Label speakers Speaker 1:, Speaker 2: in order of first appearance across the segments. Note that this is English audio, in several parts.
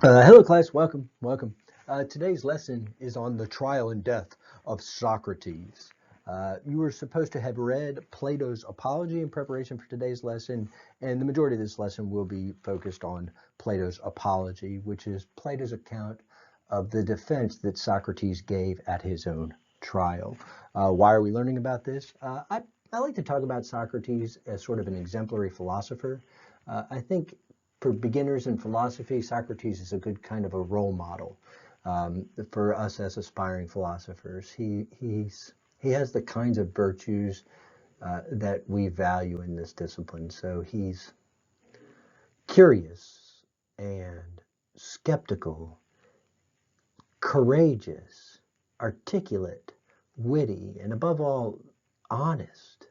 Speaker 1: Hello, class. Welcome. Today's lesson is on the trial and death of Socrates. You were supposed to have read Plato's Apology in preparation for today's lesson, and the majority of this lesson will be focused on Plato's Apology, which is Plato's account of the defense that Socrates gave at his own trial. Why are we learning about this? I like to talk about Socrates as sort of an exemplary philosopher. I think for beginners in philosophy, Socrates is a good kind of a role model for us as aspiring philosophers. He has the kinds of virtues that we value in this discipline. So he's curious and skeptical, courageous, articulate, witty, and above all, honest.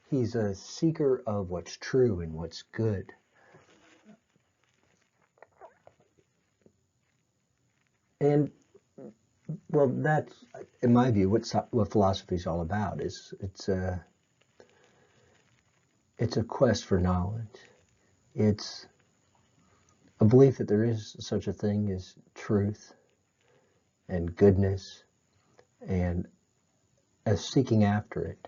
Speaker 1: He's a seeker of what's true and what's good. And well, that's, in my view, what philosophy is all about. It's a quest for knowledge. It's a belief that there is such a thing as truth and goodness, and as seeking after it.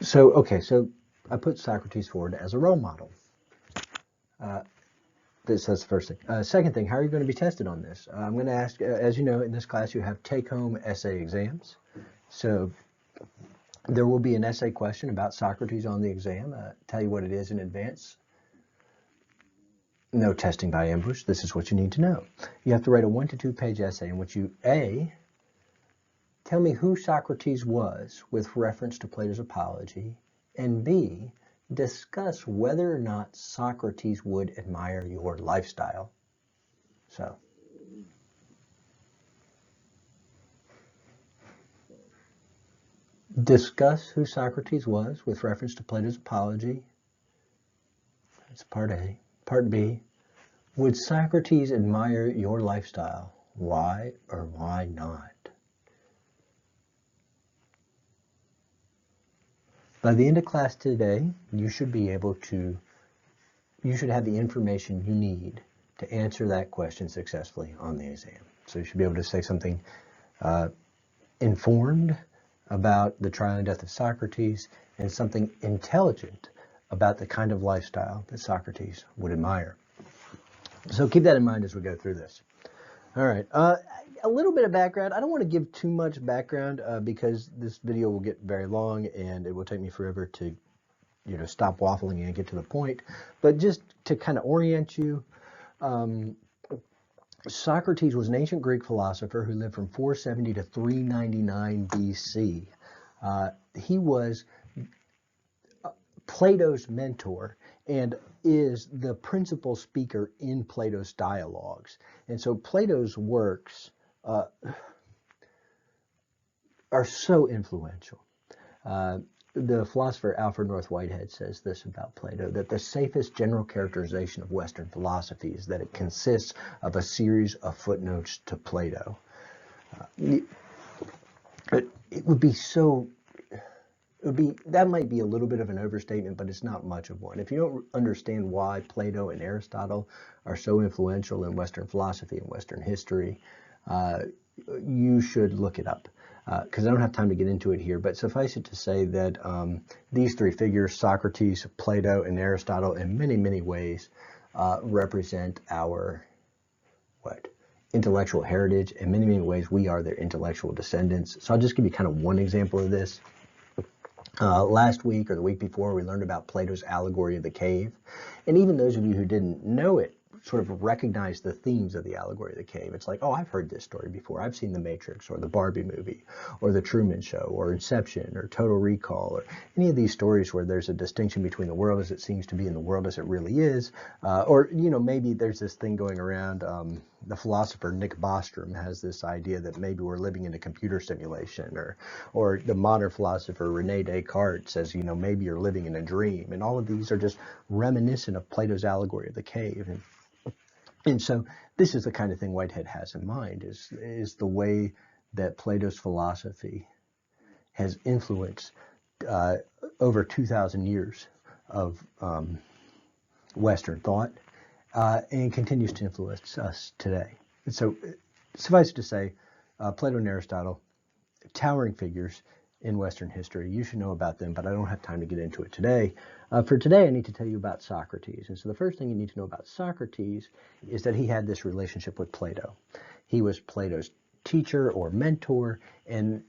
Speaker 1: So I put Socrates forward as a role model. That's the first thing. Second thing, how are you going to be tested on this? I'm going to ask, as you know, in this class you have take-home essay exams. So there will be an essay question about Socrates on the exam. Tell you what it is in advance. No testing by ambush. This is what you need to know. You have to write a 1 to 2 page essay in which you, A, tell me who Socrates was with reference to Plato's Apology, and B, discuss whether or not Socrates would admire your lifestyle. So, discuss who Socrates was with reference to Plato's Apology. That's part A. Part B, would Socrates admire your lifestyle? Why or why not? By the end of class today, you should have the information you need to answer that question successfully on the exam. So you should be able to say something informed about the trial and death of Socrates, and something intelligent about the kind of lifestyle that Socrates would admire. So keep that in mind as we go through this. All right, a little bit of background. I don't want to give too much background because this video will get very long and it will take me forever to stop waffling and get to the point. But just to kind of orient you, Socrates was an ancient Greek philosopher who lived from 470 to 399 BC. He was Plato's mentor and is the principal speaker in Plato's dialogues. And so Plato's works are so influential. The philosopher Alfred North Whitehead says this about Plato, that the safest general characterization of Western philosophy is that it consists of a series of footnotes to Plato. It would be so... that might be a little bit of an overstatement, but it's not much of one. If you don't understand why Plato and Aristotle are so influential in Western philosophy and Western history, you should look it up. Because I don't have time to get into it here, but suffice it to say that these three figures, Socrates, Plato, and Aristotle, in many, many ways represent our intellectual heritage. In many, many ways, we are their intellectual descendants. So I'll just give you kind of one example of this. Last week or the week before, we learned about Plato's allegory of the cave. And even those of you who didn't know it sort of recognize the themes of the allegory of the cave. It's like, oh, I've heard this story before. I've seen The Matrix or the Barbie movie or the Truman Show or Inception or Total Recall or any of these stories where there's a distinction between the world as it seems to be and the world as it really is. Or, maybe there's this thing going around. The philosopher Nick Bostrom has this idea that maybe we're living in a computer simulation, or the modern philosopher Rene Descartes says, maybe you're living in a dream. And all of these are just reminiscent of Plato's allegory of the cave. And so this is the kind of thing Whitehead has in mind, is the way that Plato's philosophy has influenced over 2,000 years of Western thought, and continues to influence us today. And so, suffice it to say, Plato and Aristotle, towering figures in Western history. You should know about them, but I don't have time to get into it today. For today, I need to tell you about Socrates. And so the first thing you need to know about Socrates is that he had this relationship with Plato. He was Plato's teacher or mentor, and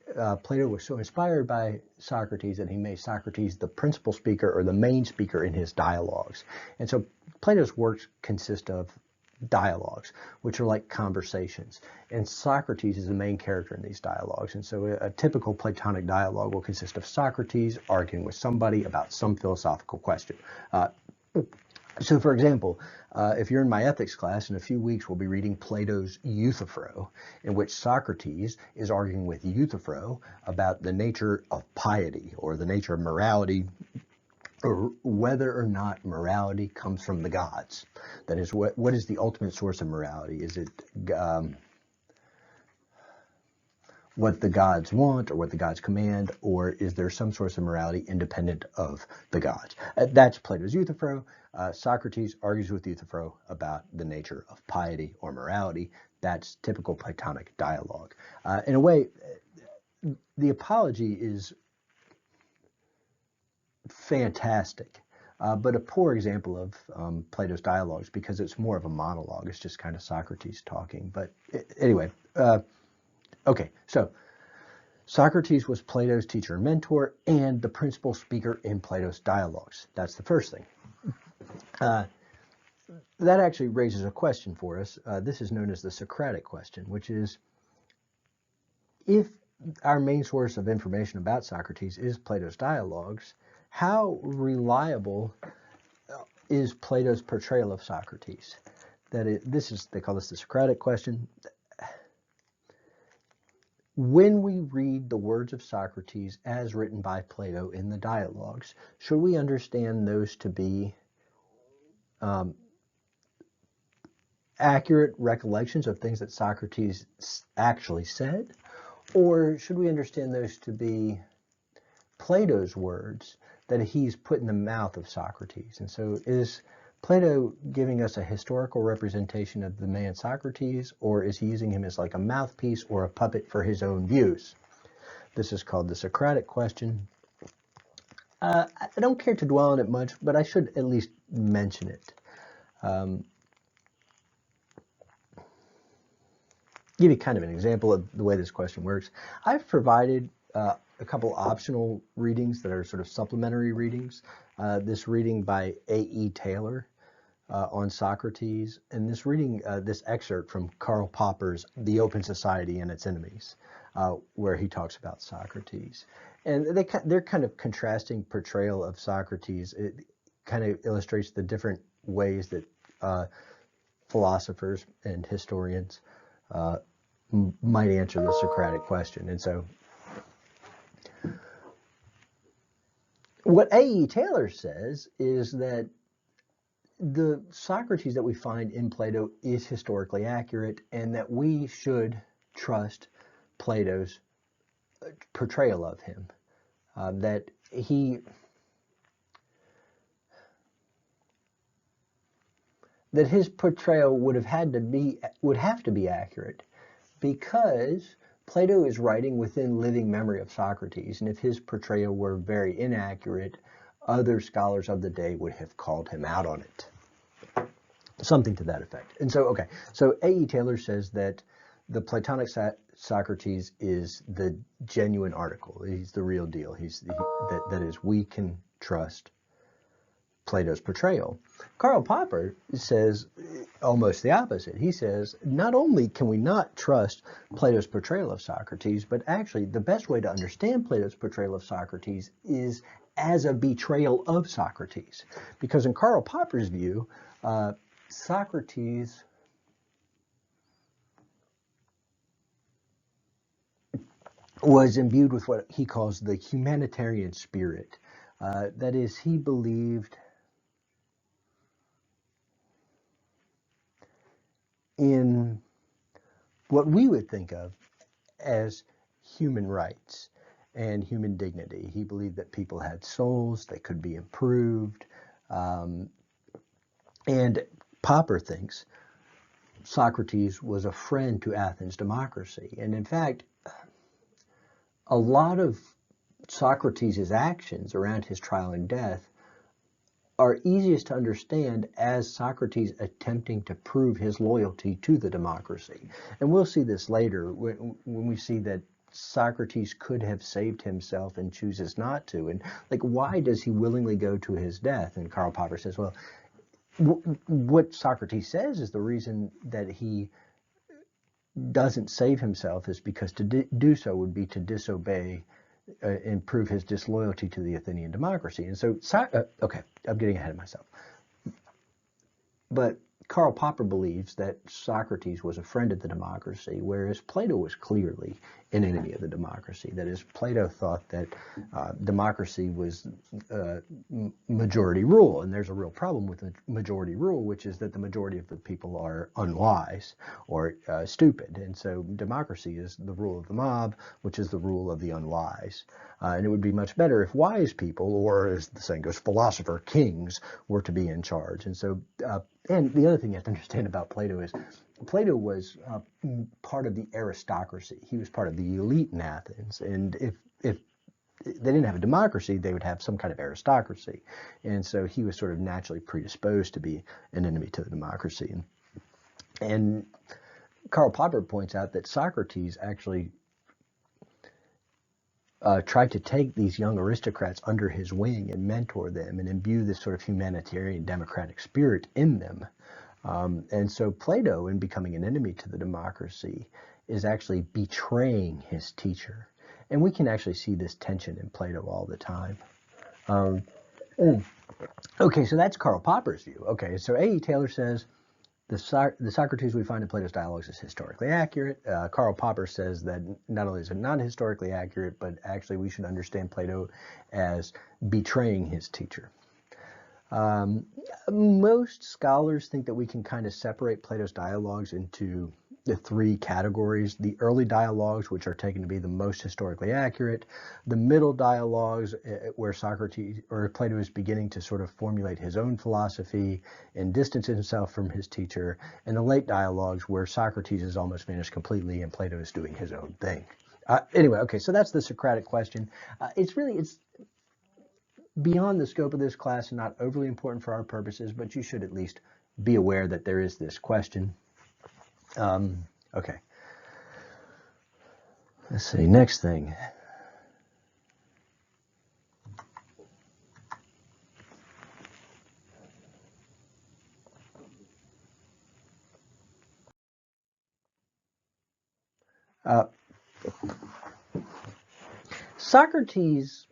Speaker 1: Plato was so inspired by Socrates that he made Socrates the principal speaker or the main speaker in his dialogues. And so Plato's works consist of dialogues, which are like conversations. And Socrates is the main character in these dialogues. And so a typical Platonic dialogue will consist of Socrates arguing with somebody about some philosophical question. So for example, if you're in my ethics class, in a few weeks we'll be reading Plato's Euthyphro, in which Socrates is arguing with Euthyphro about the nature of piety or the nature of morality, or whether or not morality comes from the gods. That is, what is the ultimate source of morality? Is it what the gods want or what the gods command, or is there some source of morality independent of the gods? That's Plato's Euthyphro. Socrates argues with Euthyphro about the nature of piety or morality. That's typical Platonic dialogue. In a way, the Apology is fantastic, but a poor example of Plato's dialogues because it's more of a monologue. It's just kind of Socrates talking. But anyway, okay, so Socrates was Plato's teacher and mentor and the principal speaker in Plato's dialogues. That's the first thing. That actually raises a question for us. This is known as the Socratic question, which is, if our main source of information about Socrates is Plato's dialogues, how reliable is Plato's portrayal of Socrates? They call this the Socratic question. When we read the words of Socrates as written by Plato in the dialogues, should we understand those to be accurate recollections of things that Socrates actually said? Or should we understand those to be Plato's words that he's put in the mouth of Socrates? And so is Plato giving us a historical representation of the man Socrates, or is he using him as like a mouthpiece or a puppet for his own views? This is called the Socratic question. I don't care to dwell on it much, but I should at least mention it. Give you kind of an example of the way this question works. I've provided a couple optional readings that are sort of supplementary readings. This reading by A.E. Taylor on Socrates, and this reading, this excerpt from Karl Popper's The Open Society and Its Enemies, where he talks about Socrates. And they're kind of contrasting portrayal of Socrates. It kind of illustrates the different ways that philosophers and historians might answer the Socratic question. And so what A.E. Taylor says is that the Socrates that we find in Plato is historically accurate, and that we should trust Plato's portrayal of him. That his portrayal would have to be accurate, because Plato is writing within living memory of Socrates, and if his portrayal were very inaccurate, other scholars of the day would have called him out on it. Something to that effect. And so, okay, so A.E. Taylor says that the Platonic Socrates is the genuine article. He's the real deal. That is, we can trust Plato's portrayal. Karl Popper says almost the opposite. He says, not only can we not trust Plato's portrayal of Socrates, but actually the best way to understand Plato's portrayal of Socrates is as a betrayal of Socrates. Because in Karl Popper's view, Socrates was imbued with what he calls the humanitarian spirit. That is, he believed in what we would think of as human rights and human dignity. He believed that people had souls, they could be improved. And Popper thinks Socrates was a friend to Athens' democracy. And in fact, a lot of Socrates' actions around his trial and death are easiest to understand as Socrates attempting to prove his loyalty to the democracy. And we'll see this later when we see that Socrates could have saved himself and chooses not to. And like, why does he willingly go to his death? And Karl Popper says, well, what Socrates says is the reason that he doesn't save himself is because to do so would be to disobey and prove his disloyalty to the Athenian democracy. And so, okay, I'm getting ahead of myself. But Karl Popper believes that Socrates was a friend of the democracy, whereas Plato was clearly an enemy of the democracy. That is, Plato thought that democracy was majority rule, and there's a real problem with the majority rule, which is that the majority of the people are unwise or stupid. And so democracy is the rule of the mob, which is the rule of the unwise. And it would be much better if wise people, or as the saying goes, philosopher kings, were to be in charge. And so, and the other thing you have to understand about Plato is Plato was part of the aristocracy. He was part of the elite in Athens. And if they didn't have a democracy, they would have some kind of aristocracy. And so he was sort of naturally predisposed to be an enemy to the democracy. And Karl Popper points out that Socrates actually tried to take these young aristocrats under his wing and mentor them and imbue this sort of humanitarian democratic spirit in them. And so Plato, in becoming an enemy to the democracy, is actually betraying his teacher. And we can actually see this tension in Plato all the time. Okay, so that's Karl Popper's view. Okay, so A.E. Taylor says, the Socrates we find in Plato's dialogues is historically accurate. Karl Popper says that not only is it not historically accurate, but actually we should understand Plato as betraying his teacher. Most scholars think that we can kind of separate Plato's dialogues into the three categories: the early dialogues, which are taken to be the most historically accurate; the middle dialogues, where Socrates or Plato is beginning to sort of formulate his own philosophy and distance himself from his teacher; and the late dialogues, where Socrates is almost vanished completely and Plato is doing his own thing. Anyway, okay, so that's the Socratic question. It's beyond the scope of this class and not overly important for our purposes, but you should at least be aware that there is this question. Okay. Let's see, next thing. Socrates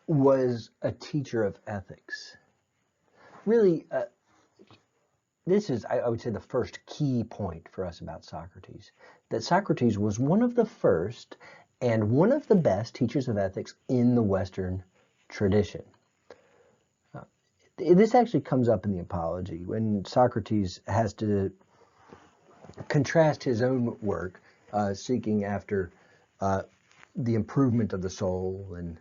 Speaker 1: was a teacher of ethics. Really, this is, I would say, the first key point for us about Socrates, that Socrates was one of the first and one of the best teachers of ethics in the Western tradition. This actually comes up in the Apology when Socrates has to contrast his own work, seeking after the improvement of the soul and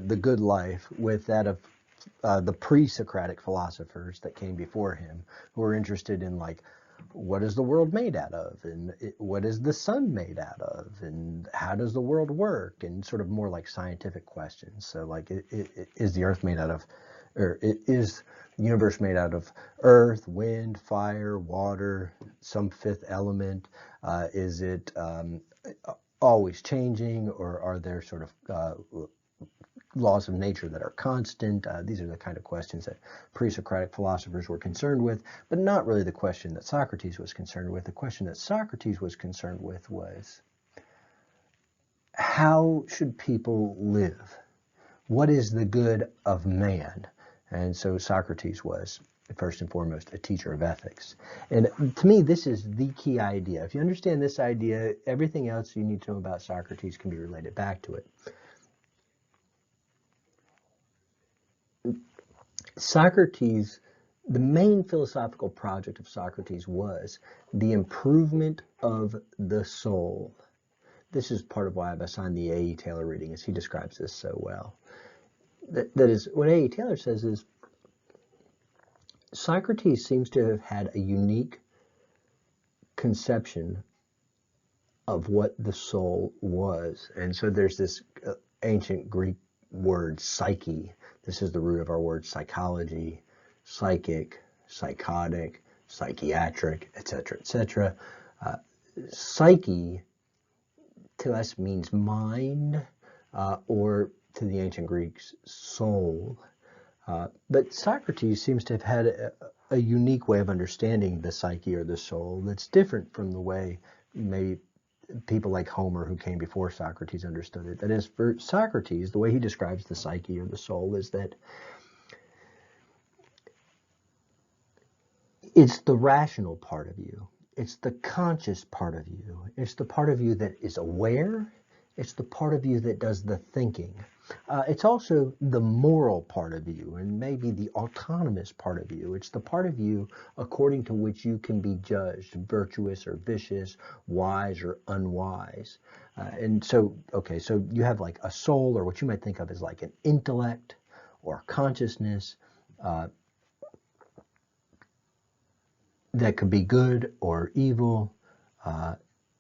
Speaker 1: the good life, with that of the pre-Socratic philosophers that came before him, who were interested in, like, what is the world made out of, and what is the sun made out of, and how does the world work, and sort of more like scientific questions. So, like, is the earth made out of, or is the universe made out of earth, wind, fire, water, some fifth element? Is it always changing, or are there sort of laws of nature that are constant? These are the kind of questions that pre-Socratic philosophers were concerned with, but not really the question that Socrates was concerned with. The question that Socrates was concerned with was, how should people live? What is the good of man? And so Socrates was, first and foremost, a teacher of ethics. And to me, this is the key idea. If you understand this idea, everything else you need to know about Socrates can be related back to it. Socrates, the main philosophical project of Socrates was the improvement of the soul. This is part of why I've assigned the A.E. Taylor reading, as he describes this so well. That is, what A.E. Taylor says is, Socrates seems to have had a unique conception of what the soul was. And so there's this ancient Greek word psyche. This is the root of our word psychology, psychic, psychotic, psychiatric, etc., etc. Psyche to us means mind, or to the ancient Greeks, soul. But Socrates seems to have had a unique way of understanding the psyche or the soul that's different from the way maybe people like Homer, who came before Socrates, understood it. That is, for Socrates, the way he describes the psyche or the soul is that it's the rational part of you. It's the conscious part of you. It's the part of you that is aware. It's the part of you that does the thinking. It's also the moral part of you and maybe the autonomous part of you. It's the part of you according to which you can be judged, virtuous or vicious, wise or unwise. And so, okay, so you have like a soul, or what you might think of as like an intellect or consciousness, that could be good or evil,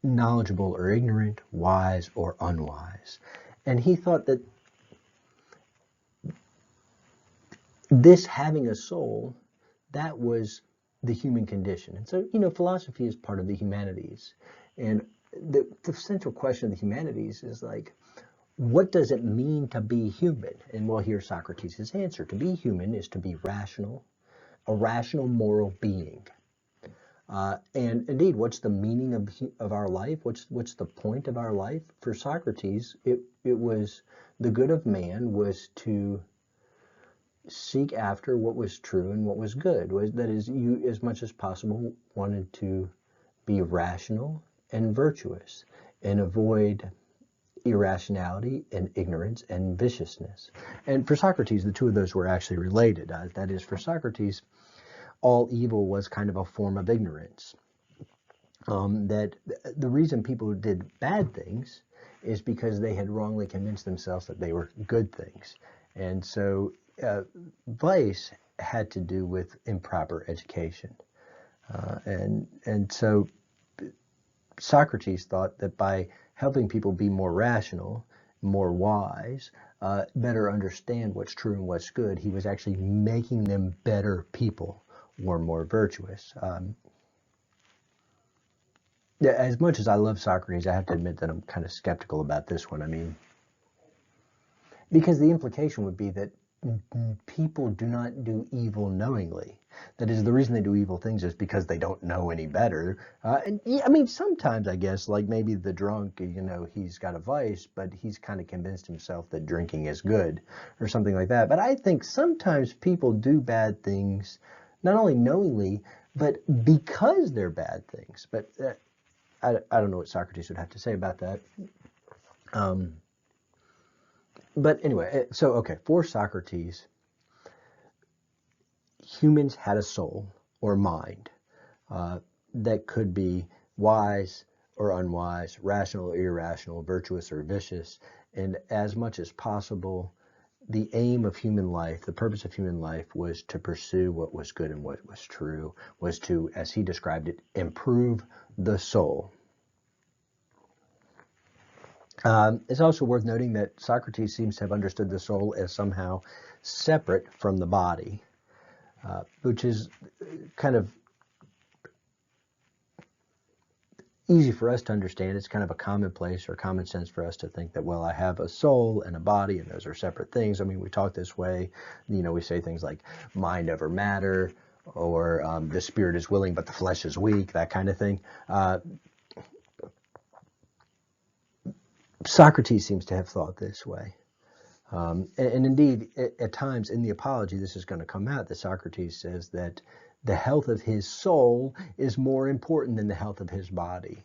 Speaker 1: knowledgeable or ignorant, wise or unwise. And he thought that this having a soul, that was the human condition. And so, philosophy is part of the humanities. And the central question of the humanities is like, what does it mean to be human? And well, here's Socrates' answer. To be human is to be rational, a rational moral being. And indeed, what's the meaning of our life? What's the point of our life? For Socrates, it was the good of man was to seek after what was true and what was good. That is, you as much as possible wanted to be rational and virtuous and avoid irrationality and ignorance and viciousness. And for Socrates, the two of those were actually related. That is, for Socrates, all evil was kind of a form of ignorance. That the reason people did bad things is because they had wrongly convinced themselves that they were good things. And so vice had to do with improper education. And so Socrates thought that by helping people be more rational, more wise, better understand what's true and what's good, he was actually making them better people, or more virtuous. As much as I love Socrates, I have to admit that I'm kind of skeptical about this one. I mean, because the implication would be that people do not do evil knowingly. That is, the reason they do evil things is because they don't know any better. And yeah, I mean, sometimes I guess, like maybe the drunk, he's got a vice, but he's kind of convinced himself that drinking is good or something like that. But I think sometimes people do bad things not only knowingly, but because they're bad things. But I don't know what Socrates would have to say about that. But anyway, so, okay, for Socrates, humans had a soul or mind that could be wise or unwise, rational or irrational, virtuous or vicious, and as much as possible, the aim of human life, the purpose of human life, was to pursue what was good and what was true, was to, as he described it, improve the soul. It's also worth noting that Socrates seems to have understood the soul as somehow separate from the body, which is kind of easy for us to understand. It's kind of a commonplace or common sense for us to think that, well, I have a soul and a body and those are separate things. I mean, we talk this way, we say things like mind over matter, or the spirit is willing but the flesh is weak, that kind of thing. Socrates seems to have thought this way. And indeed, at times in the Apology, this is going to come out, that Socrates says that the health of his soul is more important than the health of his body.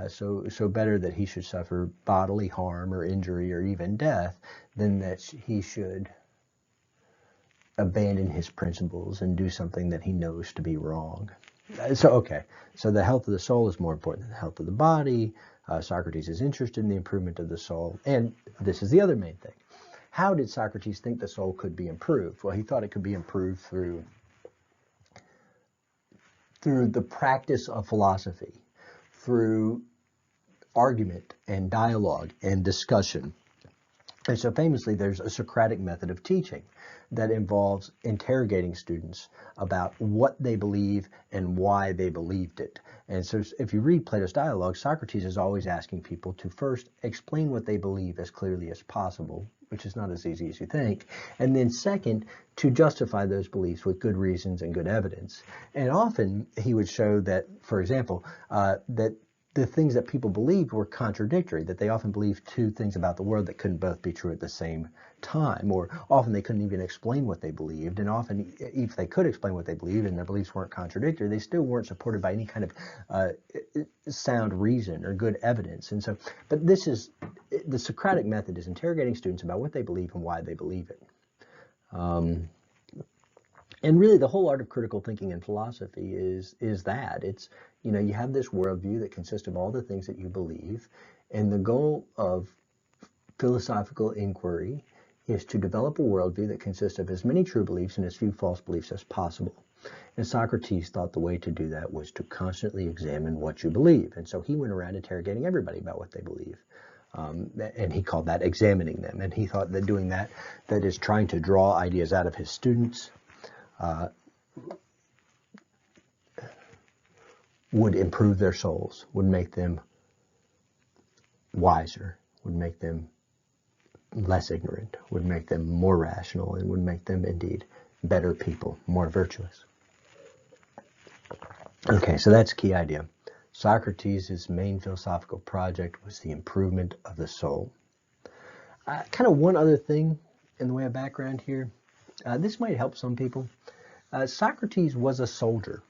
Speaker 1: So better that he should suffer bodily harm or injury or even death than that he should abandon his principles and do something that he knows to be wrong. So the health of the soul is more important than the health of the body. Socrates is interested in the improvement of the soul. And this is the other main thing. How did Socrates think the soul could be improved? Well, he thought it could be improved through through the practice of philosophy, through argument and dialogue and discussion. And so famously, there's a Socratic method of teaching that involves interrogating students about what they believe and why they believed it. And so if you read Plato's dialogue, Socrates is always asking people to first explain what they believe as clearly as possible, which is not as easy as you think. And then second, to justify those beliefs with good reasons and good evidence. And often he would show that, for example, that the things that people believed were contradictory, that they often believed two things about the world that couldn't both be true at the same time, or often they couldn't even explain what they believed, and often if they could explain what they believed and their beliefs weren't contradictory, they still weren't supported by any kind of sound reason or good evidence. And so, but this is, the Socratic method is interrogating students about what they believe and why they believe it. And really, the whole art of critical thinking in philosophy is that. It's, you have this worldview that consists of all the things that you believe, and the goal of philosophical inquiry is to develop a worldview that consists of as many true beliefs and as few false beliefs as possible. And Socrates thought the way to do that was to constantly examine what you believe. And so he went around interrogating everybody about what they believe. And he called that examining them. And he thought that doing that is trying to draw ideas out of his students, would improve their souls, would make them wiser, would make them less ignorant, would make them more rational, and would make them indeed better people, more virtuous. Okay, so that's a key idea. Socrates' main philosophical project was the improvement of the soul. Kind of one other thing in the way of background here. This might help some people. Socrates was a soldier.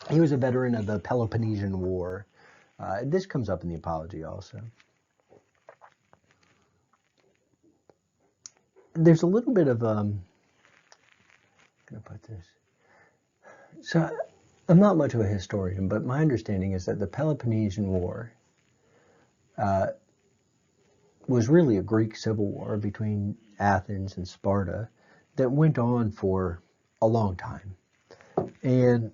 Speaker 1: He was a veteran of the Peloponnesian War. This comes up in the Apology also. There's a little bit of, I'm going to put this. So I'm not much of a historian, but my understanding is that the Peloponnesian War was really a Greek civil war between Athens and Sparta that went on for a long time. And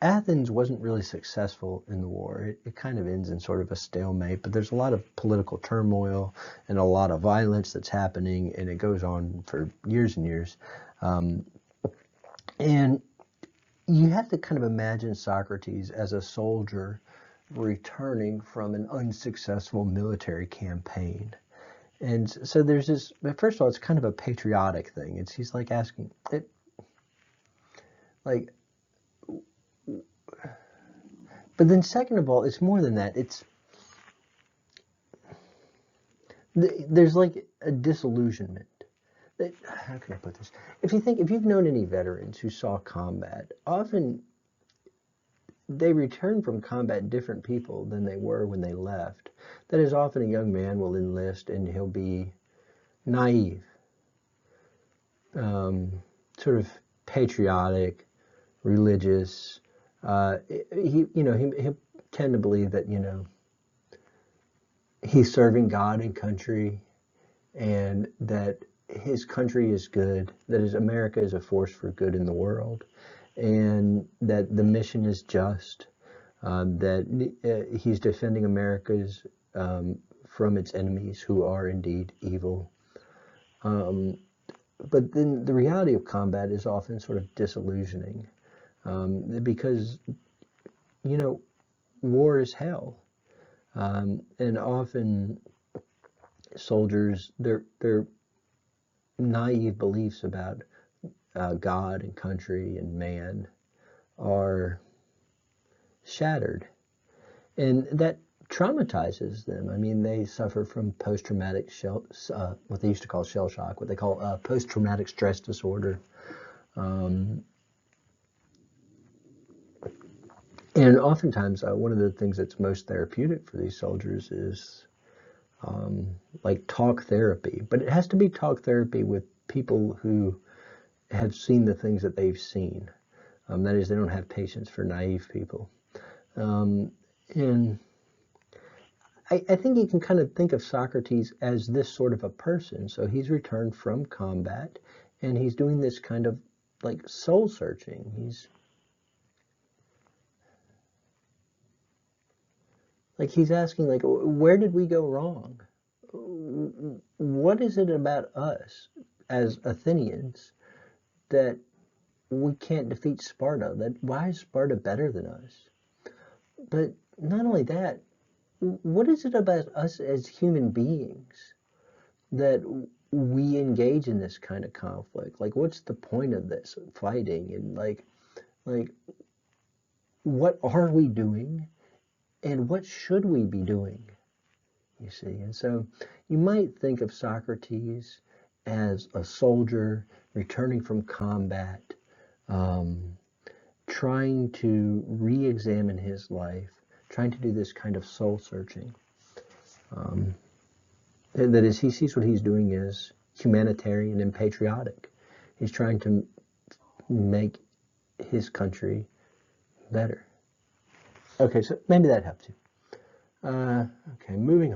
Speaker 1: Athens wasn't really successful in the war. It kind of ends in sort of a stalemate, but there's a lot of political turmoil and a lot of violence that's happening, and it goes on for years and years. And you have to kind of imagine Socrates as a soldier returning from an unsuccessful military campaign. And so there's this, first of all, it's kind of a patriotic thing. He's like asking, but then second of all, it's more than that. There's like a disillusionment. How can I put this? If you've known any veterans who saw combat, often they return from combat different people than they were when they left. That is, often a young man will enlist and he'll be naive, sort of patriotic, religious. He'll tend to believe that, he's serving God and country, and that his country is good, that America is a force for good in the world, and that the mission is just, that he's defending America's from its enemies who are indeed evil. But then the reality of combat is often sort of disillusioning, because, war is hell. And often soldiers, their naive beliefs about God and country and man are shattered. And that traumatizes them. I mean, they suffer from post-traumatic what they used to call shell shock, what they call post-traumatic stress disorder. And oftentimes, one of the things that's most therapeutic for these soldiers is like talk therapy. But it has to be talk therapy with people who have seen the things that they've seen. That is, they don't have patience for naive people. And I think you can kind of think of Socrates as this sort of a person. So he's returned from combat, and he's doing this kind of like soul searching. Like he's asking, like, where did we go wrong? What is it about us as Athenians that we can't defeat Sparta? That why is Sparta better than us? But not only that, what is it about us as human beings that we engage in this kind of conflict? Like, what's the point of this fighting? And like, what are we doing? And what should we be doing? You see, and so you might think of Socrates as a soldier returning from combat, um, trying to re-examine his life, trying to do this kind of soul searching. That is, he sees what he's doing as humanitarian and patriotic. He's trying to make his country better. Okay, so maybe that helps you. Okay, moving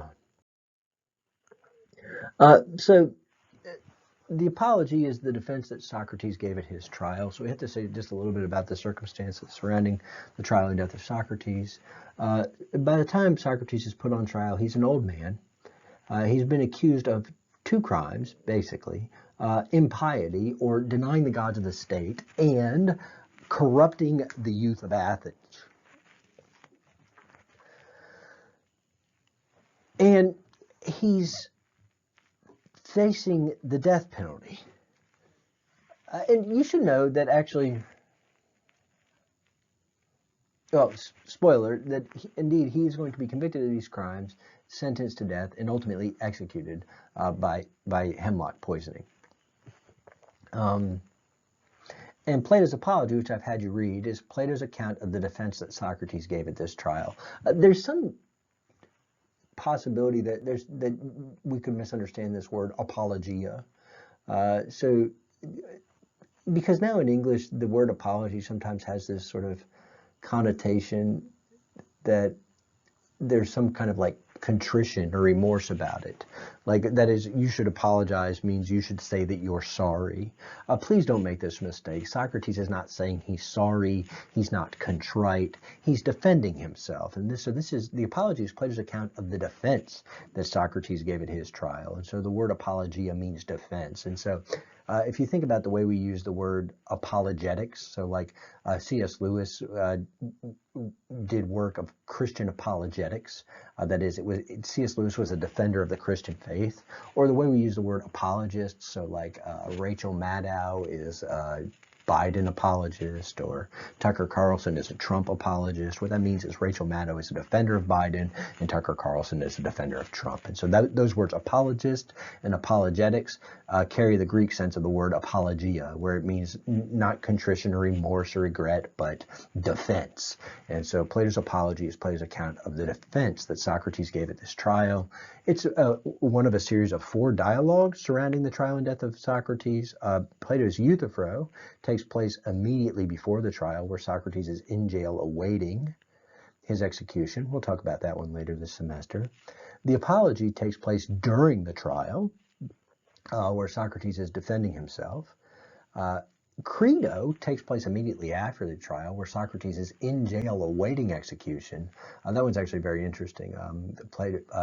Speaker 1: on. So the apology is the defense that Socrates gave at his trial. So we have to say just a little bit about the circumstances surrounding the trial and death of Socrates. By the time Socrates is put on trial, he's an old man. He's been accused of two crimes, basically, impiety, or denying the gods of the state, and corrupting the youth of Athens. And he's facing the death penalty. And you should know that actually, well, spoiler, that indeed he's going to be convicted of these crimes, sentenced to death, and ultimately executed by hemlock poisoning. And Plato's Apology, which I've had you read, is Plato's account of the defense that Socrates gave at this trial. There's some possibility that we could misunderstand this word apologia. So because now in English the word apology sometimes has this sort of connotation that there's some kind of like contrition or remorse about it. Like, that is, you should apologize means you should say that you're sorry. Please don't make this mistake. Socrates is not saying he's sorry. He's not contrite. He's defending himself. And this is the apology is Plato's account of the defense that Socrates gave at his trial. And so the word apologia means defense. And so if you think about the way we use the word apologetics, so like C.S. Lewis did work of Christian apologetics. That is, C.S. Lewis was a defender of the Christian faith. Or the way we use the word apologist, so like Rachel Maddow is Biden apologist, or Tucker Carlson is a Trump apologist. What that means is Rachel Maddow is a defender of Biden and Tucker Carlson is a defender of Trump. And so those words apologist and apologetics carry the Greek sense of the word apologia, where it means not contrition or remorse or regret, but defense. And so Plato's Apology is Plato's account of the defense that Socrates gave at this trial. It's one of a series of 4 dialogues surrounding the trial and death of Socrates. Plato's Euthyphro takes place immediately before the trial, where Socrates is in jail awaiting his execution. We'll talk about that one later this semester. The Apology takes place during the trial, where Socrates is defending himself. Credo takes place immediately after the trial, where Socrates is in jail awaiting execution. That one's actually very interesting.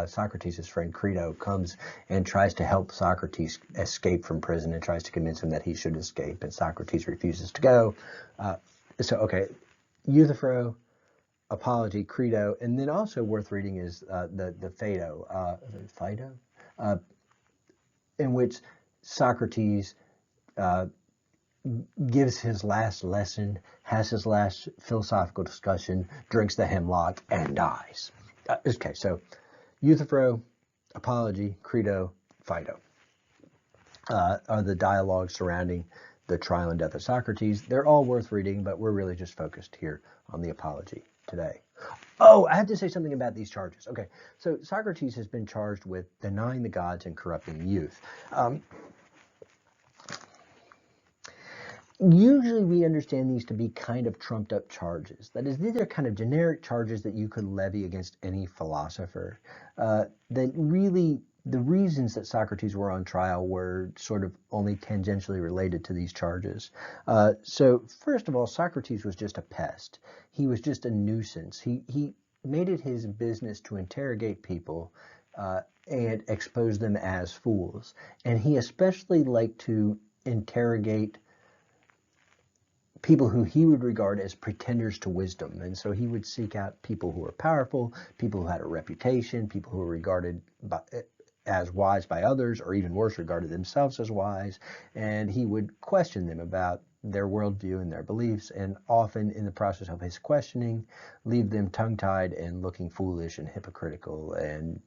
Speaker 1: Socrates' friend Credo comes and tries to help Socrates escape from prison and tries to convince him that he should escape, and Socrates refuses to go. Okay, Euthyphro, Apology, Credo, and then also worth reading is the Phaedo, in which Socrates gives his last lesson, has his last philosophical discussion, drinks the hemlock, and dies. Okay, so Euthyphro, Apology, Credo, Phaedo are the dialogues surrounding the trial and death of Socrates. They're all worth reading, but we're really just focused here on the Apology today. Oh, I have to say something about these charges. Okay, so Socrates has been charged with denying the gods and corrupting youth. Usually we understand these to be kind of trumped up charges. That is, these are kind of generic charges that you could levy against any philosopher. That really, the reasons that Socrates were on trial were sort of only tangentially related to these charges. So first of all, Socrates was just a pest. He was just a nuisance. He made it his business to interrogate people and expose them as fools. And he especially liked to interrogate people who he would regard as pretenders to wisdom. And so he would seek out people who were powerful, people who had a reputation, people who were regarded as wise by others, or even worse, regarded themselves as wise. And he would question them about their worldview and their beliefs, and often in the process of his questioning, leave them tongue-tied and looking foolish and hypocritical. And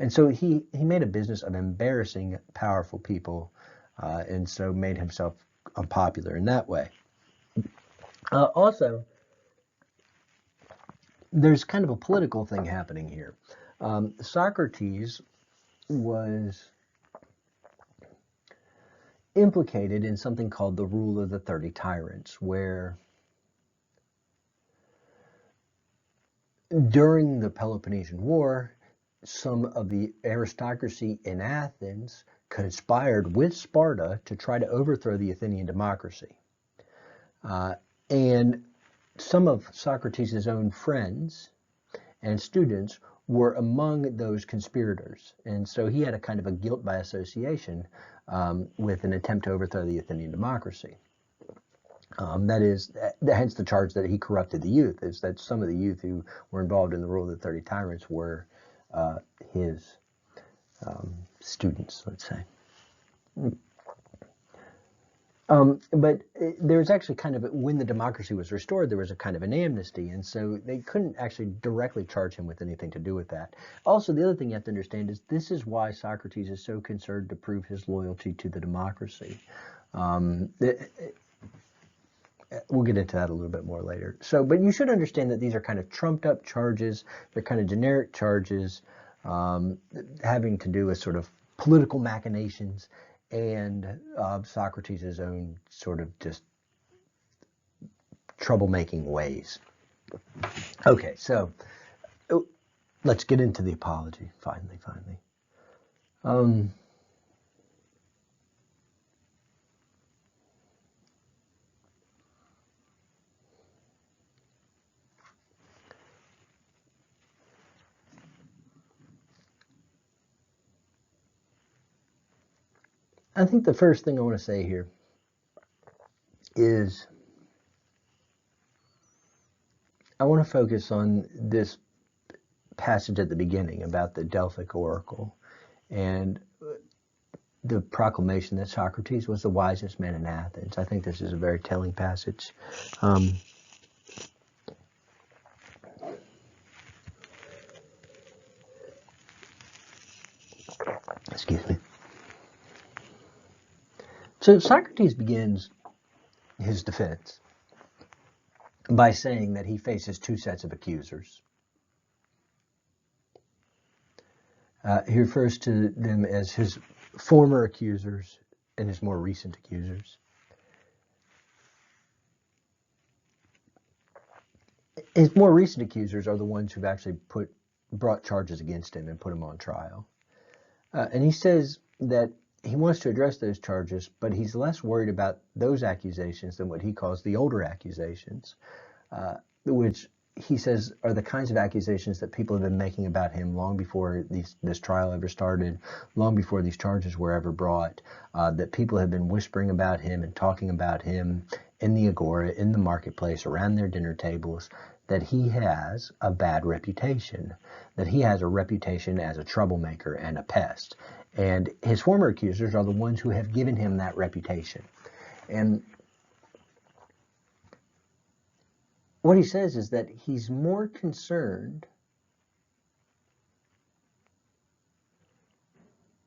Speaker 1: so he made a business of embarrassing powerful people, and so made himself unpopular in that way. Also, there's kind of a political thing happening here. Socrates was implicated in something called the rule of the 30 tyrants, where during the Peloponnesian War, some of the aristocracy in Athens conspired with Sparta to try to overthrow the Athenian democracy. And some of Socrates' own friends and students were among those conspirators. And so he had a kind of a guilt by association with an attempt to overthrow the Athenian democracy. Hence the charge that he corrupted the youth, is that some of the youth who were involved in the rule of the 30 tyrants were his students, let's say. But there's actually kind of, when the democracy was restored, there was a kind of an amnesty, and so they couldn't actually directly charge him with anything to do with that. Also, the other thing you have to understand is this is why Socrates is so concerned to prove his loyalty to the democracy. We'll get into that a little bit more later. But you should understand that these are kind of trumped up charges. They're kind of generic charges having to do with sort of political machinations and Socrates' own sort of just troublemaking ways. Okay, so let's get into the apology, finally. I think the first thing I want to say here is I want to focus on this passage at the beginning about the Delphic oracle and the proclamation that Socrates was the wisest man in Athens. I think this is a very telling passage. Excuse me. So Socrates begins his defense by saying that he faces two sets of accusers. He refers to them as his former accusers and his more recent accusers. His more recent accusers are the ones who've actually brought charges against him and put him on trial. And he says that he wants to address those charges, but he's less worried about those accusations than what he calls the older accusations, which he says are the kinds of accusations that people have been making about him long before this trial ever started, long before these charges were ever brought, that people have been whispering about him and talking about him in the agora, in the marketplace, around their dinner tables, that he has a bad reputation, that he has a reputation as a troublemaker and a pest. And his former accusers are the ones who have given him that reputation. And what he says is that he's more concerned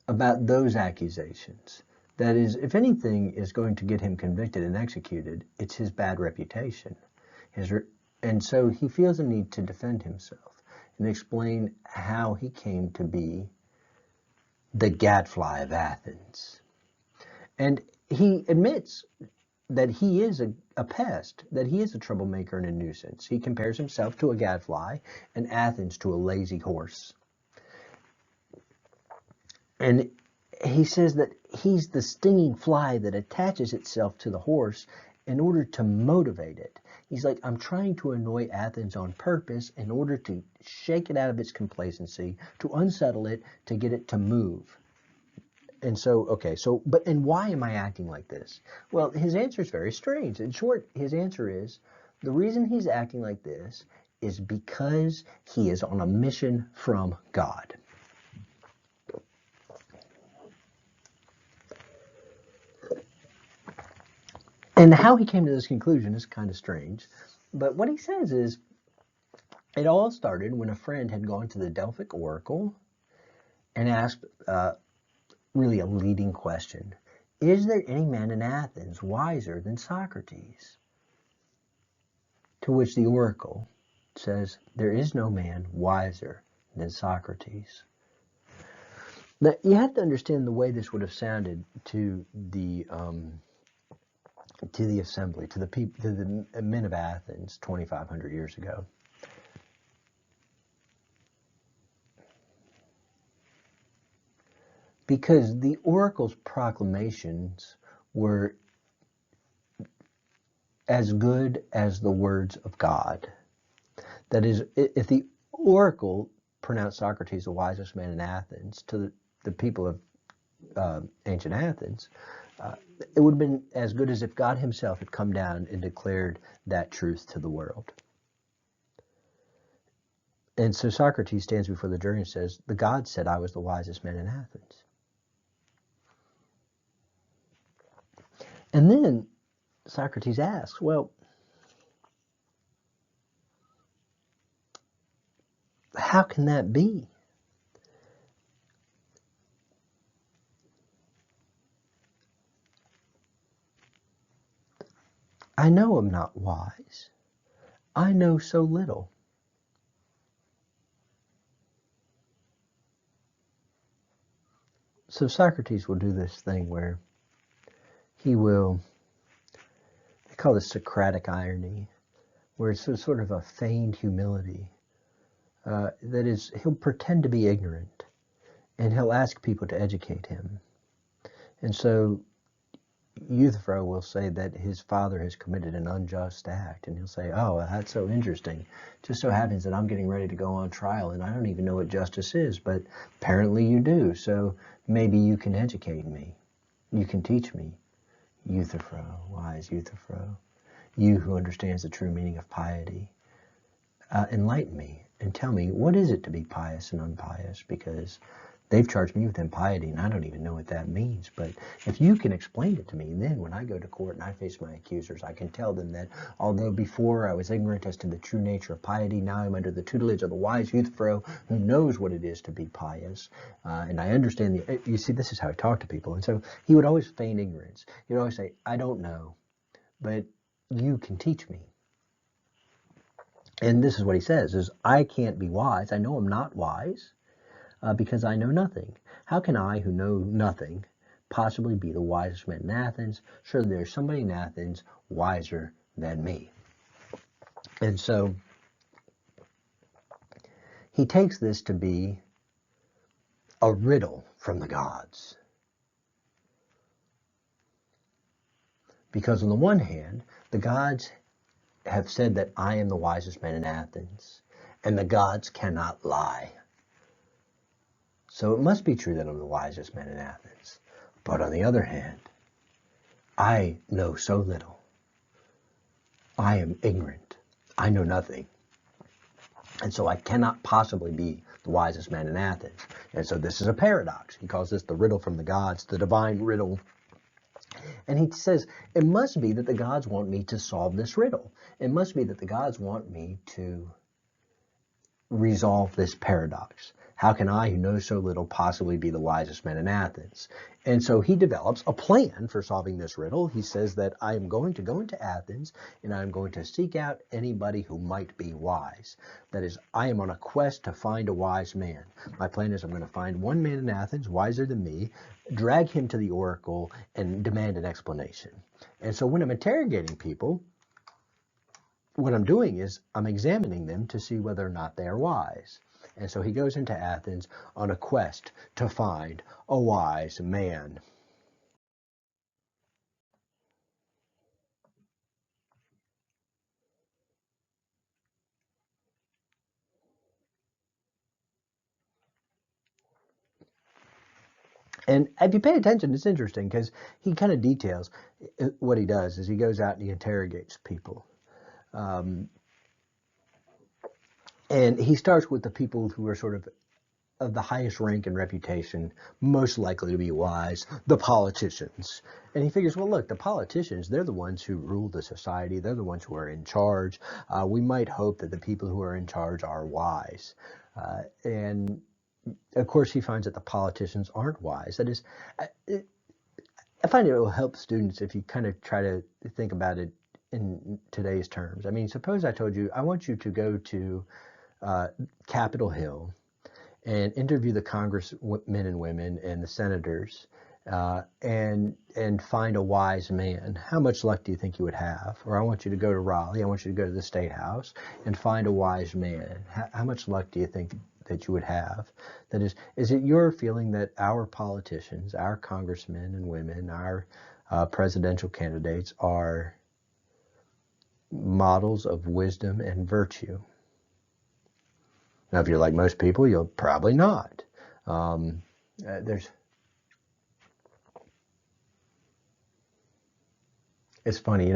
Speaker 1: about those accusations. That is, if anything is going to get him convicted and executed, it's his bad reputation. And so he feels a need to defend himself and explain how he came to be the gadfly of Athens. And he admits that he is a pest, that he is a troublemaker and a nuisance. He compares himself to a gadfly and Athens to a lazy horse. And he says that he's the stinging fly that attaches itself to the horse in order to motivate it. He's like, I'm trying to annoy Athens on purpose in order to shake it out of its complacency, to unsettle it, to get it to move. And so, okay, and why am I acting like this? Well, his answer is very strange. In short, his answer is, the reason he's acting like this is because he is on a mission from God. And how he came to this conclusion is kind of strange. But what he says is, it all started when a friend had gone to the Delphic oracle and asked really a leading question. Is there any man in Athens wiser than Socrates? To which the oracle says, there is no man wiser than Socrates. Now, you have to understand the way this would have sounded to the assembly, to the people, to the men of Athens 2,500 years ago. Because the oracle's proclamations were as good as the words of God. That is, if the oracle pronounced Socrates the wisest man in Athens to the people of ancient Athens, it would have been as good as if God himself had come down and declared that truth to the world. And so Socrates stands before the jury and says, the gods said I was the wisest man in Athens. And then Socrates asks, well, how can that be? I know I'm not wise. I know so little. So Socrates will do this thing where he will, they call this Socratic irony, where it's sort of a feigned humility. That is, he'll pretend to be ignorant, and he'll ask people to educate him. And so Euthyphro will say that his father has committed an unjust act, and he'll say, oh, that's so interesting. Just so happens that I'm getting ready to go on trial, and I don't even know what justice is, but apparently you do, so maybe you can educate me. You can teach me. Euthyphro, wise Euthyphro, you who understands the true meaning of piety, enlighten me and tell me, what is it to be pious and unpious? Because they've charged me with impiety, and I don't even know what that means. But if you can explain it to me, then when I go to court and I face my accusers, I can tell them that although before I was ignorant as to the true nature of piety, now I'm under the tutelage of the wise Euthyphro who knows what it is to be pious. And I understand you see, this is how I talk to people. And so he would always feign ignorance. He would always say, I don't know, but you can teach me. And this is what he says, is I can't be wise. I know I'm not wise. Because I know nothing. How can I, who know nothing, possibly be the wisest man in Athens? Surely there's somebody in Athens wiser than me. And so he takes this to be a riddle from the gods. Because on the one hand, the gods have said that I am the wisest man in Athens, and the gods cannot lie. So it must be true that I'm the wisest man in Athens. But on the other hand, I know so little. I am ignorant. I know nothing. And so I cannot possibly be the wisest man in Athens. And so this is a paradox. He calls this the riddle from the gods, the divine riddle. And he says, it must be that the gods want me to solve this riddle. It must be that the gods want me to resolve this paradox. How can I, who know so little, possibly be the wisest man in Athens? And so he develops a plan for solving this riddle. He says that I am going to go into Athens and I'm going to seek out anybody who might be wise. That is, I am on a quest to find a wise man. My plan is I'm going to find one man in Athens, wiser than me, drag him to the oracle, and demand an explanation. And so when I'm interrogating people, what I'm doing is I'm examining them to see whether or not they are wise. And so he goes into Athens on a quest to find a wise man. And if you pay attention, it's interesting because he kind of details what he does is he goes out and he interrogates people. Um, and he starts with the people who are sort of the highest rank and reputation, most likely to be wise, the politicians. And he figures, well, look, the politicians, they're the ones who rule the society. They're the ones who are in charge. We might hope that the people who are in charge are wise. And of course, he finds that the politicians aren't wise. That is, I find it will help students if you kind of try to think about it in today's terms. I mean, suppose I told you, I want you to go to Capitol Hill and interview the congressmen and women and the senators and find a wise man. How much luck do you think you would have? Or I want you to go to Raleigh. I want you to go to the State House and find a wise man. How much luck do you think that you would have? That is it your feeling that our politicians, our congressmen and women, our presidential candidates are models of wisdom and virtue? Now, if you're like most people, you'll probably not. There's It's funny,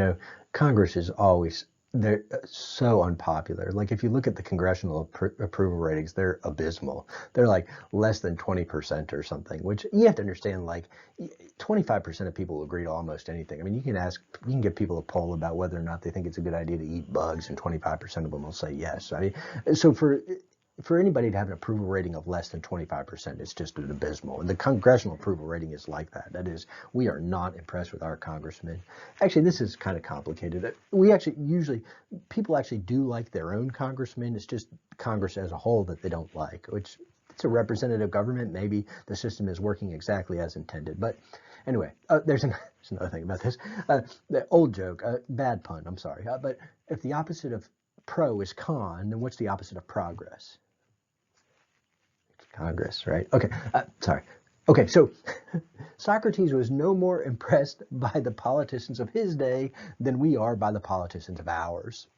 Speaker 1: Congress is always they're so unpopular. Like if you look at the congressional approval ratings, they're abysmal. They're like less than 20% or something, which you have to understand. Like 25% of people will agree to almost anything. I mean, you can get people a poll about whether or not they think it's a good idea to eat bugs, and 25% of them will say yes. I mean, so for anybody to have an approval rating of less than 25%, it's just an abysmal. And the congressional approval rating is like that. That is, we are not impressed with our congressmen. Actually, this is kind of complicated. People actually do like their own congressmen. It's just Congress as a whole that they don't like, which it's a representative government. Maybe the system is working exactly as intended. But anyway, there's another thing about this. The old joke, bad pun, I'm sorry. But if the opposite of pro is con, then what's the opposite of progress? Congress, right? Okay, sorry. Okay, so Socrates was no more impressed by the politicians of his day than we are by the politicians of ours.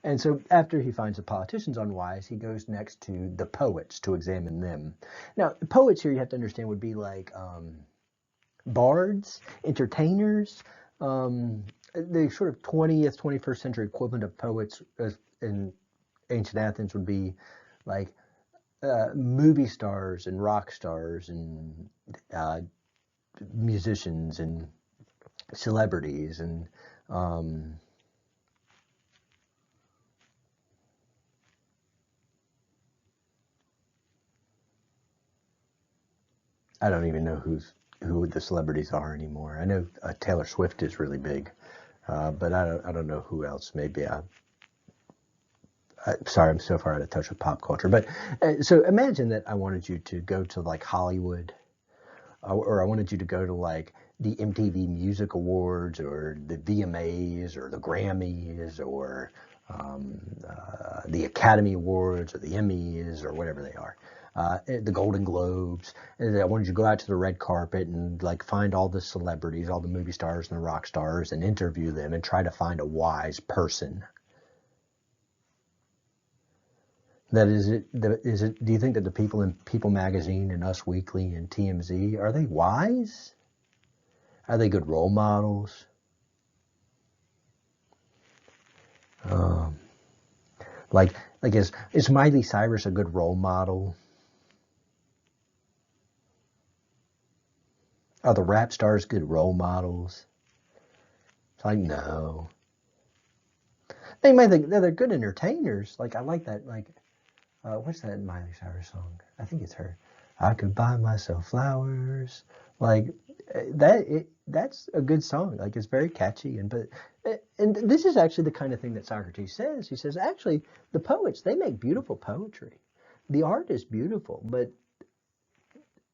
Speaker 1: And so after he finds the politicians unwise, he goes next to the poets to examine them. Now, the poets here you have to understand would be like bards, entertainers, the sort of 20th, 21st century equivalent of poets in ancient Athens would be like movie stars and rock stars and musicians and celebrities and I don't even know who the celebrities are anymore. I know Taylor Swift is really big, but I don't know who else. Maybe sorry, I'm so far out of touch with pop culture. But so imagine that I wanted you to go to like Hollywood, or I wanted you to go to like the MTV Music Awards or the VMAs or the Grammys or the Academy Awards or the Emmys or whatever they are. The Golden Globes, and I wanted you to go out to the red carpet and like find all the celebrities, all the movie stars and the rock stars, and interview them and try to find a wise person. That is it. Do you think that the people in People Magazine and Us Weekly and TMZ are they wise? Are they good role models? Um, like is Miley Cyrus a good role model? Are the rap stars good role models? It's like no. They might think they're good entertainers. Like I like that. Like what's that Miley Cyrus song? I think it's her. I could buy myself flowers. Like that's a good song. Like it's very catchy and this is actually the kind of thing that Socrates says. He says actually the poets they make beautiful poetry. The art is beautiful, but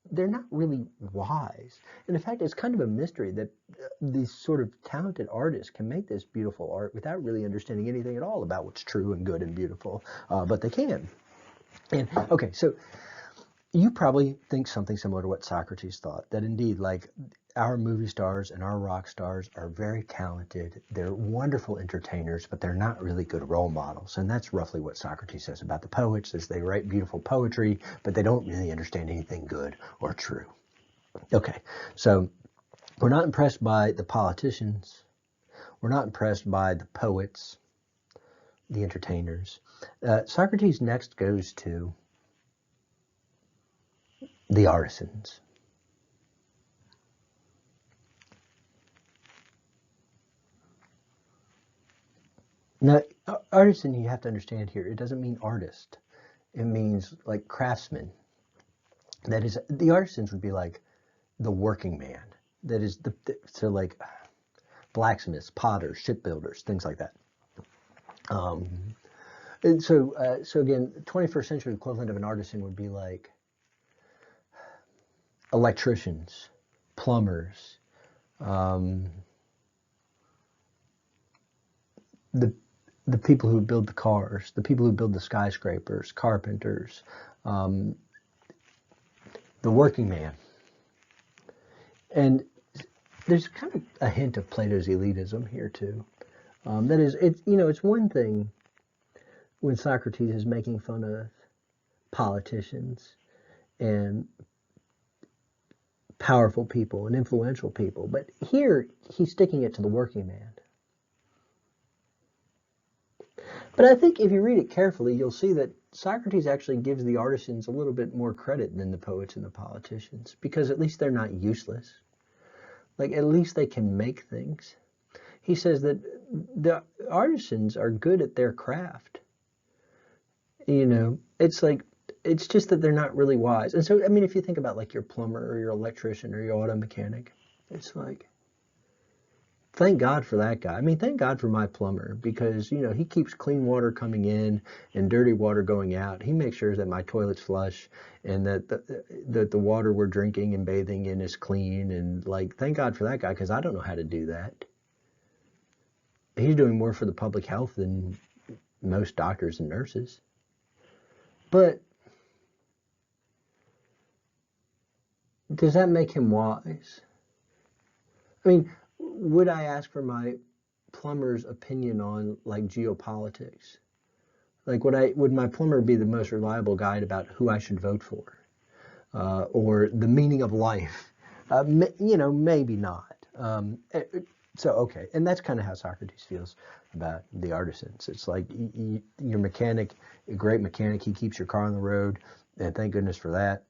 Speaker 1: they're not really wise. And in fact, it's kind of a mystery that these sort of talented artists can make this beautiful art without really understanding anything at all about what's true and good and beautiful, but they can. And okay, so you probably think something similar to what Socrates thought, that indeed, like our movie stars and our rock stars are very talented. They're wonderful entertainers, but they're not really good role models. And that's roughly what Socrates says about the poets, is they write beautiful poetry, but they don't really understand anything good or true. Okay, so we're not impressed by the politicians. We're not impressed by the poets, the entertainers. Socrates next goes to the artisans. Now, artisan, you have to understand here, it doesn't mean artist. It means like craftsman. That is, the artisans would be like the working man. That is, so like blacksmiths, potters, shipbuilders, things like that. Um, and so again, 21st century equivalent of an artisan would be like electricians, plumbers, um, the the people who build the cars, the people who build the skyscrapers, carpenters, um, the working man. And there's kind of a hint of Plato's elitism here too. That is, it's one thing when Socrates is making fun of politicians and powerful people and influential people, but here he's sticking it to the working man. But I think if you read it carefully, you'll see that Socrates actually gives the artisans a little bit more credit than the poets and the politicians, because at least they're not useless. Like, at least they can make things. He says that the artisans are good at their craft. It's like, it's just that they're not really wise. And so, I mean, if you think about like your plumber or your electrician or your auto mechanic, it's like, thank God for that guy. I mean, thank God for my plumber, because, he keeps clean water coming in and dirty water going out. He makes sure that my toilet's flush and that the water we're drinking and bathing in is clean. And like, thank God for that guy, because I don't know how to do that. He's doing more for the public health than most doctors and nurses. But does that make him wise? I mean, would I ask for my plumber's opinion on like geopolitics? Like, would my plumber be the most reliable guide about who I should vote for, or the meaning of life? Maybe not. So okay, and that's kind of how Socrates feels about the artisans. It's like your mechanic, a great mechanic, he keeps your car on the road, and thank goodness for that.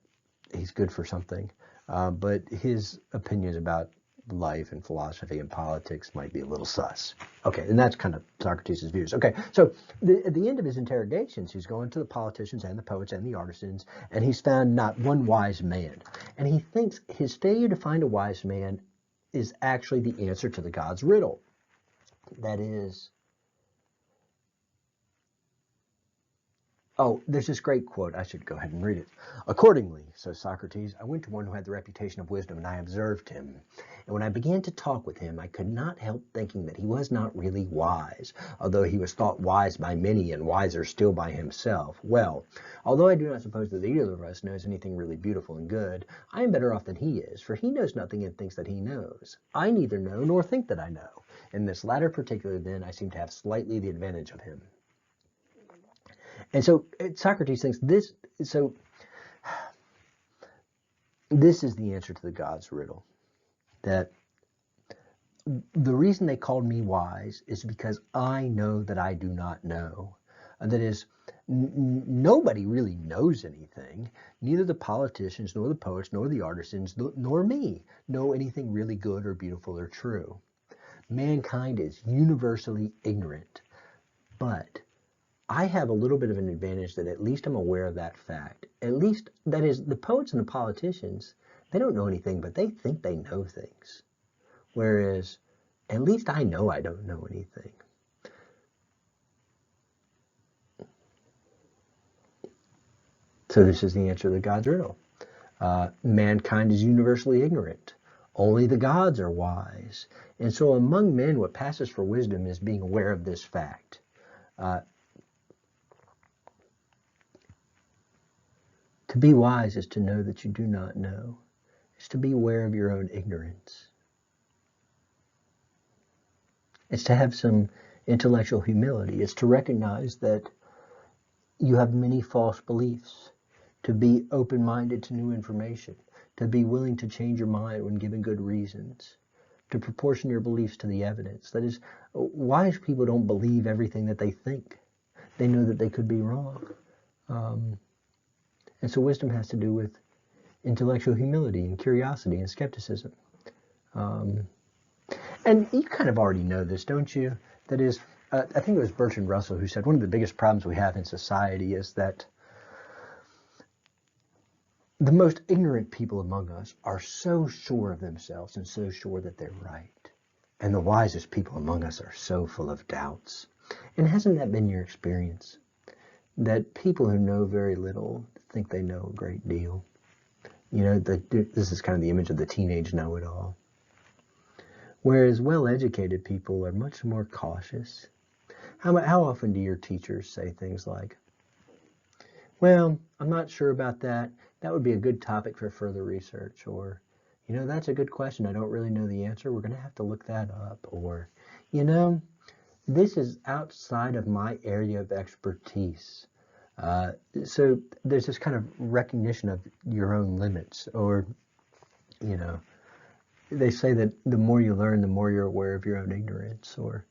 Speaker 1: He's good for something. But his opinions about life and philosophy and politics might be a little sus. Okay, and that's kind of Socrates' views. Okay, so at the end of his interrogations, he's going to the politicians and the poets and the artisans, and he's found not one wise man. And he thinks his failure to find a wise man is actually the answer to the God's riddle. That is, oh, there's this great quote. I should go ahead and read it. Accordingly, says Socrates, I went to one who had the reputation of wisdom, and I observed him. And when I began to talk with him, I could not help thinking that he was not really wise, although he was thought wise by many and wiser still by himself. Well, although I do not suppose that either of us knows anything really beautiful and good, I am better off than he is, for he knows nothing and thinks that he knows. I neither know nor think that I know. In this latter particular, then, I seem to have slightly the advantage of him. And so Socrates thinks this, so this is the answer to the God's riddle. That the reason they called me wise is because I know that I do not know. That is, nobody really knows anything. Neither the politicians, nor the poets, nor the artisans, nor me know anything really good or beautiful or true. Mankind is universally ignorant. But I have a little bit of an advantage that at least I'm aware of that fact. At least, that is, the poets and the politicians, they don't know anything, but they think they know things. Whereas, at least I know I don't know anything. So this is the answer to God's riddle. Mankind is universally ignorant. Only the gods are wise. And so among men, what passes for wisdom is being aware of this fact. To be wise is to know that you do not know. It's to be aware of your own ignorance. It's to have some intellectual humility. It's to recognize that you have many false beliefs, to be open-minded to new information, to be willing to change your mind when given good reasons, to proportion your beliefs to the evidence. That is, wise people don't believe everything that they think. They know that they could be wrong. And so wisdom has to do with intellectual humility and curiosity and skepticism. And you kind of already know this, don't you? That is, I think it was Bertrand Russell who said one of the biggest problems we have in society is that the most ignorant people among us are so sure of themselves and so sure that they're right. And the wisest people among us are so full of doubts. And hasn't that been your experience? That people who know very little think they know a great deal. You know, this is kind of the image of the teenage know-it-all. Whereas well-educated people are much more cautious. How often do your teachers say things like, well, I'm not sure about that. That would be a good topic for further research. Or, you know, that's a good question. I don't really know the answer. We're going to have to look that up. Or, you know, this is outside of my area of expertise. So there's this kind of recognition of your own limits. Or, you know, they say that the more you learn, the more you're aware of your own ignorance. Or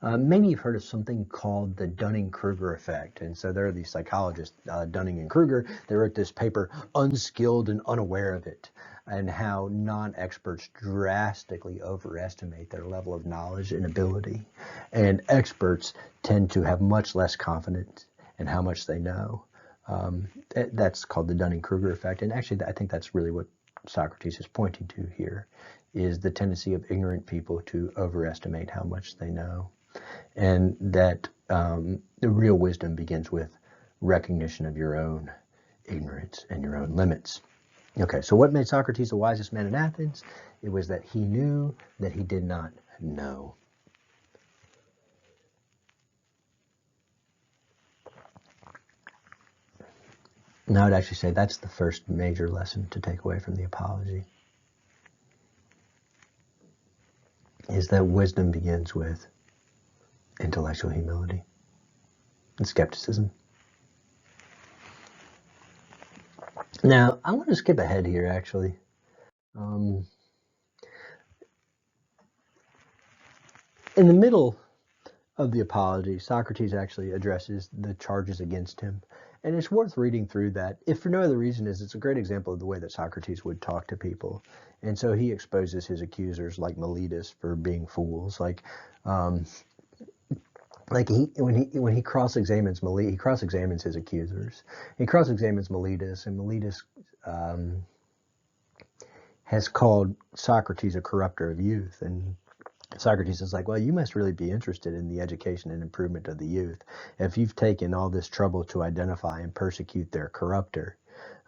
Speaker 1: maybe you've heard of something called the Dunning-Kruger effect. And so there are these psychologists, Dunning and Kruger, they wrote this paper, Unskilled and Unaware of It, and how non-experts drastically overestimate their level of knowledge and ability. And experts tend to have much less confidence in how much they know. That's called the Dunning-Kruger effect. And actually, I think that's really what Socrates is pointing to here, is the tendency of ignorant people to overestimate how much they know. And that the real wisdom begins with recognition of your own ignorance and your own limits. Okay, so what made Socrates the wisest man in Athens? It was that he knew that he did not know. And I would actually say that's the first major lesson to take away from the Apology, is that wisdom begins with intellectual humility and skepticism. Now, I want to skip ahead here, actually. In the middle of the Apology, Socrates actually addresses the charges against him. And it's worth reading through that, if for no other reason is it's a great example of the way that Socrates would talk to people. And so he exposes his accusers like Meletus for being fools. When he cross-examines Meletus, he cross-examines his accusers. He cross-examines Meletus, and Meletus has called Socrates a corrupter of youth. And Socrates is like, well, you must really be interested in the education and improvement of the youth if you've taken all this trouble to identify and persecute their corrupter.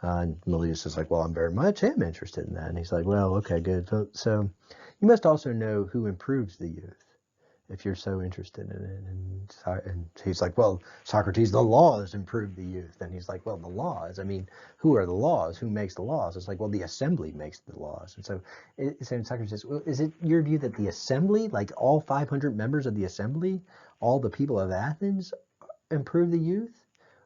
Speaker 1: And Meletus is like, well, I'm very much am interested in that. And he's like, well, okay, good. So you must also know who improves the youth if you're so interested in it. And he's like, well, Socrates, the laws improve the youth. And he's like, well, the laws, I mean, who are the laws? Who makes the laws? It's like, well, the assembly makes the laws. And so Socrates says, well, is it your view that the assembly, like all 500 members of the assembly, all the people of Athens improve the youth?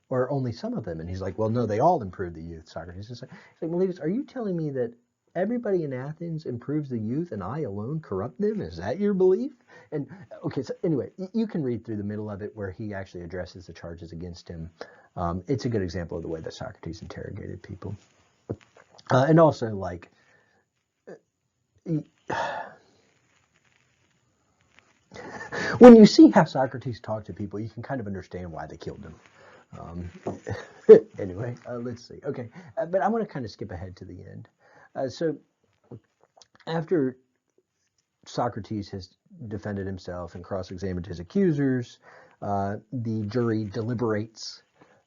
Speaker 1: Or only some of them? And he's like, well, no, they all improve the youth, Socrates. He's like, Meletus, are you telling me that everybody in Athens improves the youth and I alone corrupt them? Is that your belief? And okay, so anyway, you can read through the middle of it where he actually addresses the charges against him. It's a good example of the way that Socrates interrogated people. And also, like, when you see how Socrates talked to people, you can kind of understand why they killed him. Anyway, let's see. Okay, but I want to kind of skip ahead to the end. So after Socrates has defended himself and cross-examined his accusers, the jury deliberates,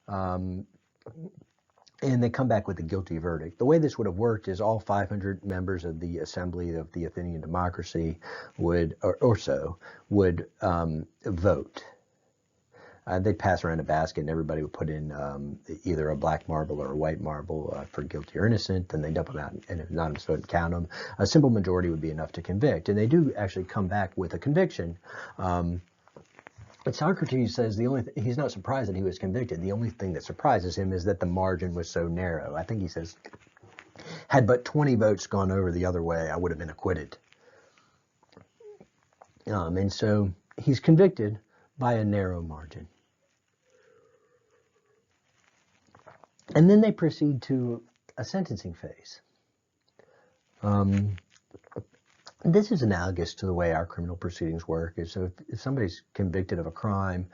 Speaker 1: and they come back with a guilty verdict. The way this would have worked is all 500 members of the assembly of the Athenian democracy would vote. They'd pass around a basket and everybody would put in either a black marble or a white marble for guilty or innocent. Then they dump them out and if anonymous vote and count them. A simple majority would be enough to convict. And they do actually come back with a conviction. But Socrates says he's not surprised that he was convicted. The only thing that surprises him is that the margin was so narrow. I think he says Had but 20 votes gone over the other way, I would have been acquitted. And so he's convicted by a narrow margin. And then they proceed to a sentencing phase. This is analogous to the way our criminal proceedings work. So if somebody's convicted of a crime,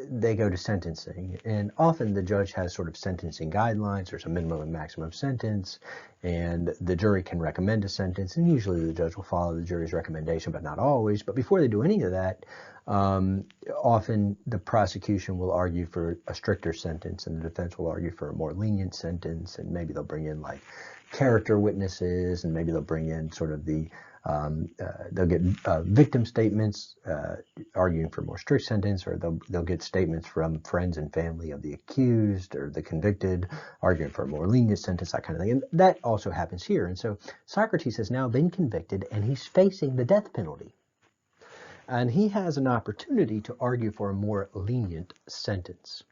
Speaker 1: they go to sentencing, and often the judge has sort of sentencing guidelines. There's a minimum and maximum sentence, and the jury can recommend a sentence, and usually the judge will follow the jury's recommendation, but not always. But before they do any of that, often the prosecution will argue for a stricter sentence, and the defense will argue for a more lenient sentence, and maybe they'll bring in like character witnesses, and maybe they'll bring in sort of the they'll get victim statements arguing for a more strict sentence, or they'll get statements from friends and family of the accused or the convicted arguing for a more lenient sentence, that kind of thing. And that also happens here. And so Socrates has now been convicted, and he's facing the death penalty. And he has an opportunity to argue for a more lenient sentence.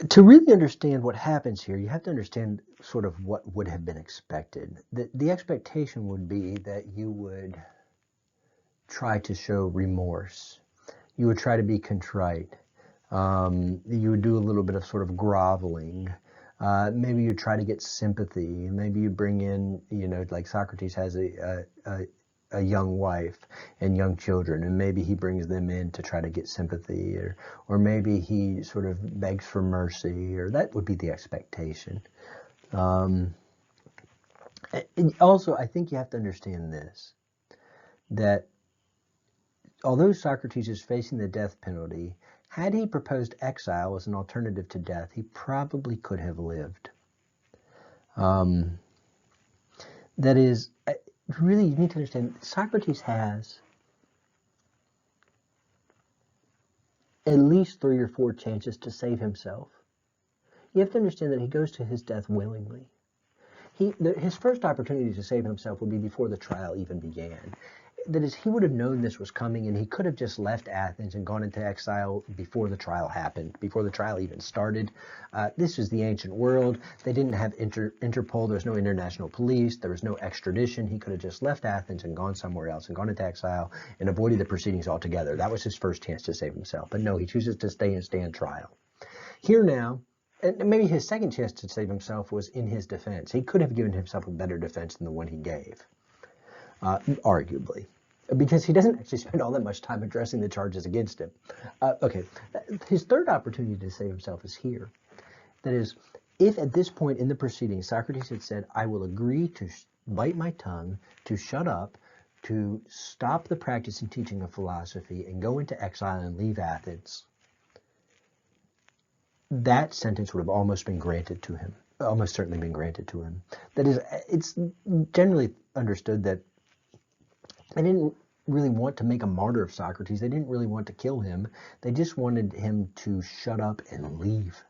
Speaker 1: To really understand what happens here, you have to understand sort of what would have been expected. The expectation would be that you would try to show remorse. You would try to be contrite. You would do a little bit of sort of groveling. Maybe you try to get sympathy. Maybe you bring in, like Socrates has a young wife and young children, and maybe he brings them in to try to get sympathy, or maybe he sort of begs for mercy, or that would be the expectation. And also, I think you have to understand this, that although Socrates is facing the death penalty, had he proposed exile as an alternative to death, he probably could have lived. That is, really, you need to understand, Socrates has at least 3 or 4 chances to save himself. You have to understand that he goes to his death willingly. His first opportunity to save himself would be before the trial even began. That is, he would have known this was coming, and he could have just left Athens and gone into exile before the trial happened, before the trial even started. This is the ancient world. They didn't have Interpol. There was no international police. There was no extradition. He could have just left Athens and gone somewhere else and gone into exile and avoided the proceedings altogether. That was his first chance to save himself. But no, he chooses to stay and stand trial. Here now, and maybe his second chance to save himself was in his defense. He could have given himself a better defense than the one he gave, arguably, because he doesn't actually spend all that much time addressing the charges against him. Okay, his third opportunity to save himself is here. That is, if at this point in the proceedings Socrates had said, I will agree to bite my tongue, to shut up, to stop the practice and teaching of philosophy, and go into exile and leave Athens, that sentence would have almost been granted to him, almost certainly been granted to him. That is, it's generally understood that they didn't really want to make a martyr of Socrates. They didn't really want to kill him. They just wanted him to shut up and leave.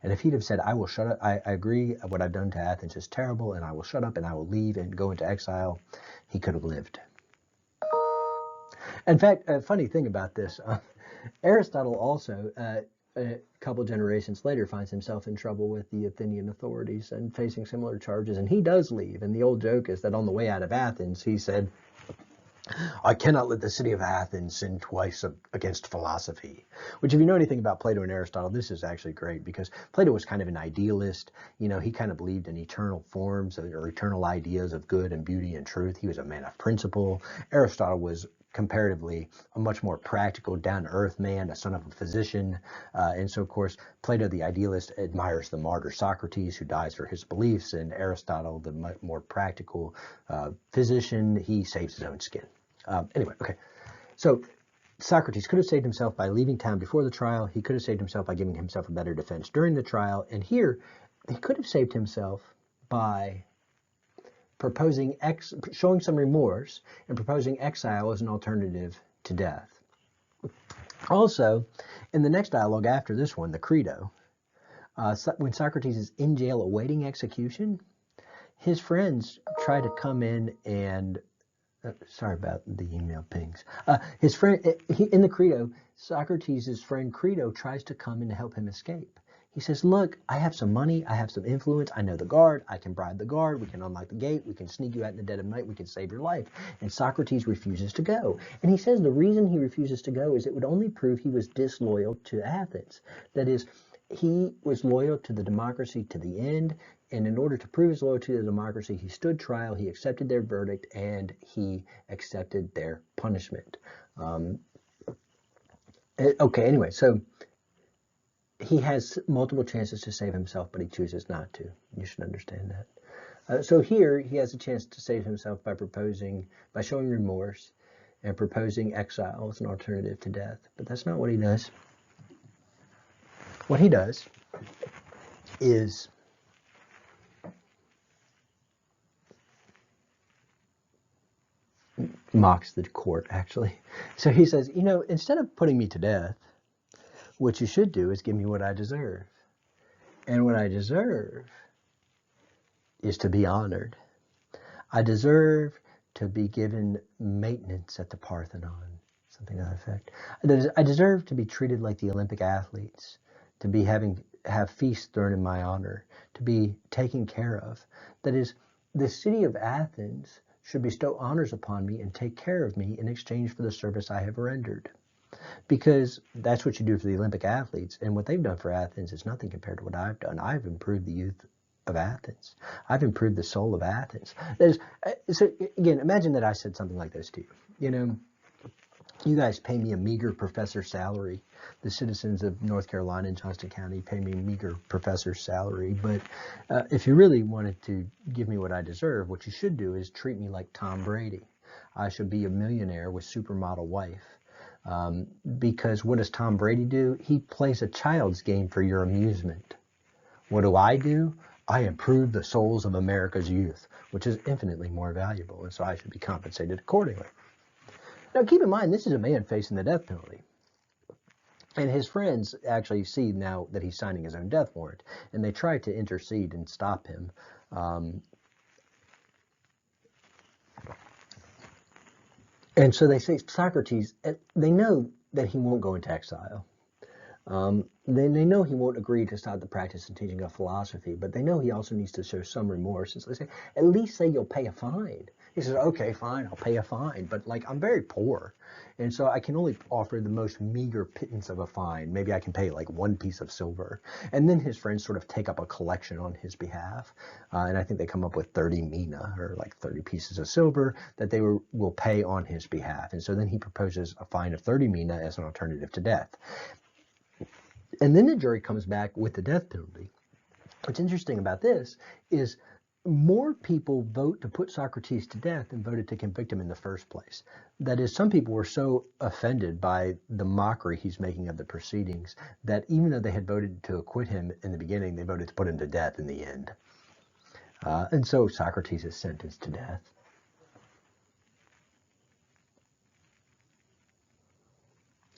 Speaker 1: And if he'd have said, I will shut up, I agree, what I've done to Athens is terrible, and I will shut up and I will leave and go into exile, he could have lived. In fact, a funny thing about this, Aristotle also, a couple generations later, finds himself in trouble with the Athenian authorities and facing similar charges, and he does leave. And the old joke is that on the way out of Athens, he said, I cannot let the city of Athens sin twice against philosophy. Which, if you know anything about Plato and Aristotle, this is actually great, because Plato was kind of an idealist. He kind of believed in eternal forms or eternal ideas of good and beauty and truth. He was a man of principle. Aristotle was comparatively a much more practical, down-to-earth man, a son of a physician. And so, of course, Plato, the idealist, admires the martyr Socrates, who dies for his beliefs, and Aristotle, the more practical physician, he saves his own skin. Anyway, okay. So Socrates could have saved himself by leaving town before the trial. He could have saved himself by giving himself a better defense during the trial. And here, he could have saved himself by showing some remorse and proposing exile as an alternative to death. Also, in the next dialogue after this one, the Credo, when Socrates is in jail awaiting execution, his friends try to come in and sorry about the email pings. His friend, in the Credo, Socrates' friend Credo tries to come in to help him escape. He says, look, I have some money, I have some influence, I know the guard, I can bribe the guard, we can unlock the gate, we can sneak you out in the dead of night, we can save your life. And Socrates refuses to go. And he says the reason he refuses to go is it would only prove he was disloyal to Athens. That is, he was loyal to the democracy to the end, and in order to prove his loyalty to the democracy, he stood trial, he accepted their verdict, and he accepted their punishment. Okay, anyway, so he has multiple chances to save himself, but he chooses not to. You should understand that. So here he has a chance to save himself by showing remorse and proposing exile as an alternative to death. But that's not what he does. What he does is mocks the court, actually. So he says, instead of putting me to death, what you should do is give me what I deserve. And what I deserve is to be honored. I deserve to be given maintenance at the Parthenon, something to that effect. I deserve to be treated like the Olympic athletes, to have feasts thrown in my honor, to be taken care of. That is, the city of Athens should bestow honors upon me and take care of me in exchange for the service I have rendered. Because that's what you do for the Olympic athletes, and what they've done for Athens is nothing compared to what I've done. I've improved the youth of Athens. I've improved the soul of Athens. So again, imagine that I said something like this to you. You guys pay me a meager professor salary. The citizens of North Carolina and Johnston County pay me a meager professor salary. But if you really wanted to give me what I deserve, what you should do is treat me like Tom Brady. I should be a millionaire with supermodel wife. Because what does Tom Brady do? He plays a child's game for your amusement. What do? I improve the souls of America's youth, which is infinitely more valuable, and so I should be compensated accordingly. Now, keep in mind, this is a man facing the death penalty. And his friends actually see now that he's signing his own death warrant, and they try to intercede and stop him. And so they say, Socrates, they know that he won't go into exile. They know he won't agree to stop the practice and teaching of philosophy, but they know he also needs to show some remorse. And so they say, at least say you'll pay a fine. He says, okay, fine, I'll pay a fine. But I'm very poor. And so I can only offer the most meager pittance of a fine. Maybe I can pay one piece of silver. And then his friends sort of take up a collection on his behalf. And I think they come up with 30 mina, or 30 pieces of silver that they will pay on his behalf. And so then he proposes a fine of 30 mina as an alternative to death. And then the jury comes back with the death penalty. What's interesting about this is more people vote to put Socrates to death than voted to convict him in the first place. That is, some people were so offended by the mockery he's making of the proceedings that even though they had voted to acquit him in the beginning, they voted to put him to death in the end. And so Socrates is sentenced to death.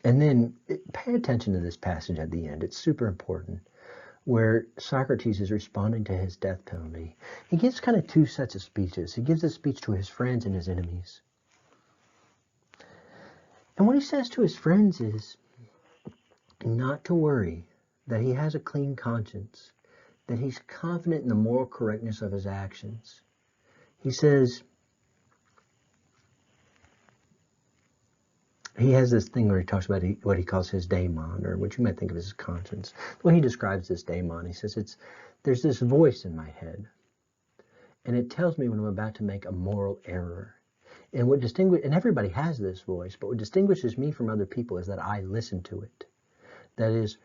Speaker 1: And then pay attention to this passage at the end. It's super important, where Socrates is responding to his death penalty. He gives kind of two sets of speeches. He gives a speech to his friends and his enemies. And what he says to his friends is not to worry, that he has a clean conscience, that he's confident in the moral correctness of his actions. He says, he has this thing where he talks about what he calls his daemon, or what you might think of as his conscience. The way he describes this daemon, he says, there's this voice in my head, and it tells me when I'm about to make a moral error. And and everybody has this voice, but what distinguishes me from other people is that I listen to it. That is,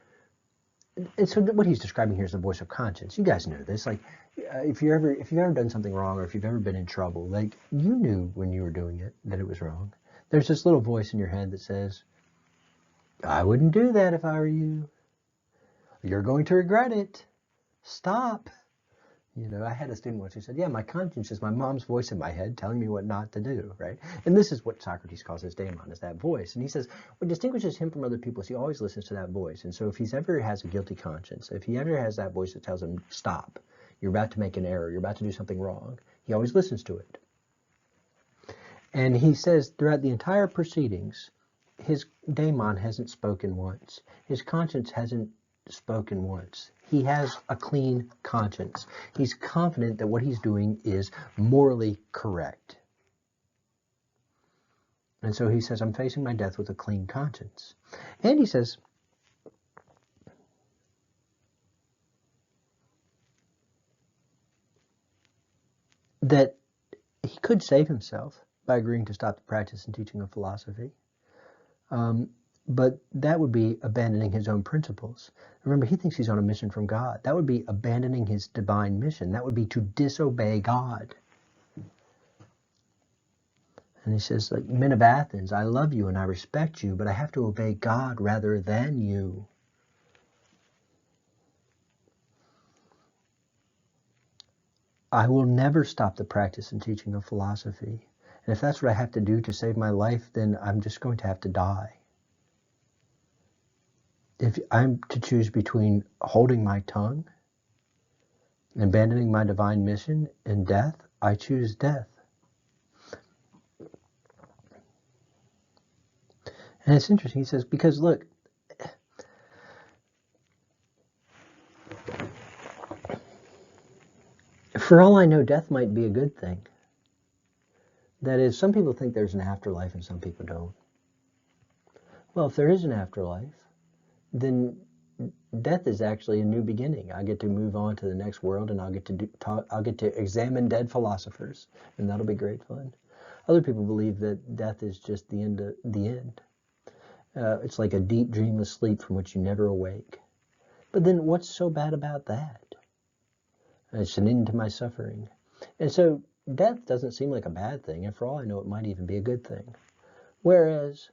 Speaker 1: and so what he's describing here is the voice of conscience. You guys know this. If you've ever done something wrong, or if you've ever been in trouble, you knew when you were doing it that it was wrong. There's this little voice in your head that says, I wouldn't do that if I were you. You're going to regret it. Stop. I had a student once who said, yeah, my conscience is my mom's voice in my head telling me what not to do, right? And this is what Socrates calls his daemon, is that voice. And he says, what distinguishes him from other people is he always listens to that voice. And so if he ever has a guilty conscience, if he ever has that voice that tells him, stop, you're about to make an error, you're about to do something wrong, he always listens to it. And he says throughout the entire proceedings, his daemon hasn't spoken once. His conscience hasn't spoken once. He has a clean conscience. He's confident that what he's doing is morally correct. And so he says, I'm facing my death with a clean conscience. And he says, that he could save himself by agreeing to stop the practice and teaching of philosophy. But that would be abandoning his own principles. Remember, he thinks he's on a mission from God. That would be abandoning his divine mission. That would be to disobey God. And he says, like, men of Athens, I love you and I respect you, but I have to obey God rather than you. I will never stop the practice and teaching of philosophy. And if that's what I have to do to save my life, then I'm just going to have to die. If I'm to choose between holding my tongue, abandoning my divine mission, and death, I choose death. And it's interesting, he says, because look, for all I know, death might be a good thing. That is, some people think there's an afterlife and some people don't. Well, if there is an afterlife, then death is actually a new beginning. I get to move on to the next world, and I'll get to examine dead philosophers, and that'll be great fun. Other people believe that death is just the end. It's like a deep, dreamless sleep from which you never awake. But then, what's so bad about that? It's an end to my suffering, and so death doesn't seem like a bad thing. And for all I know, it might even be a good thing. Whereas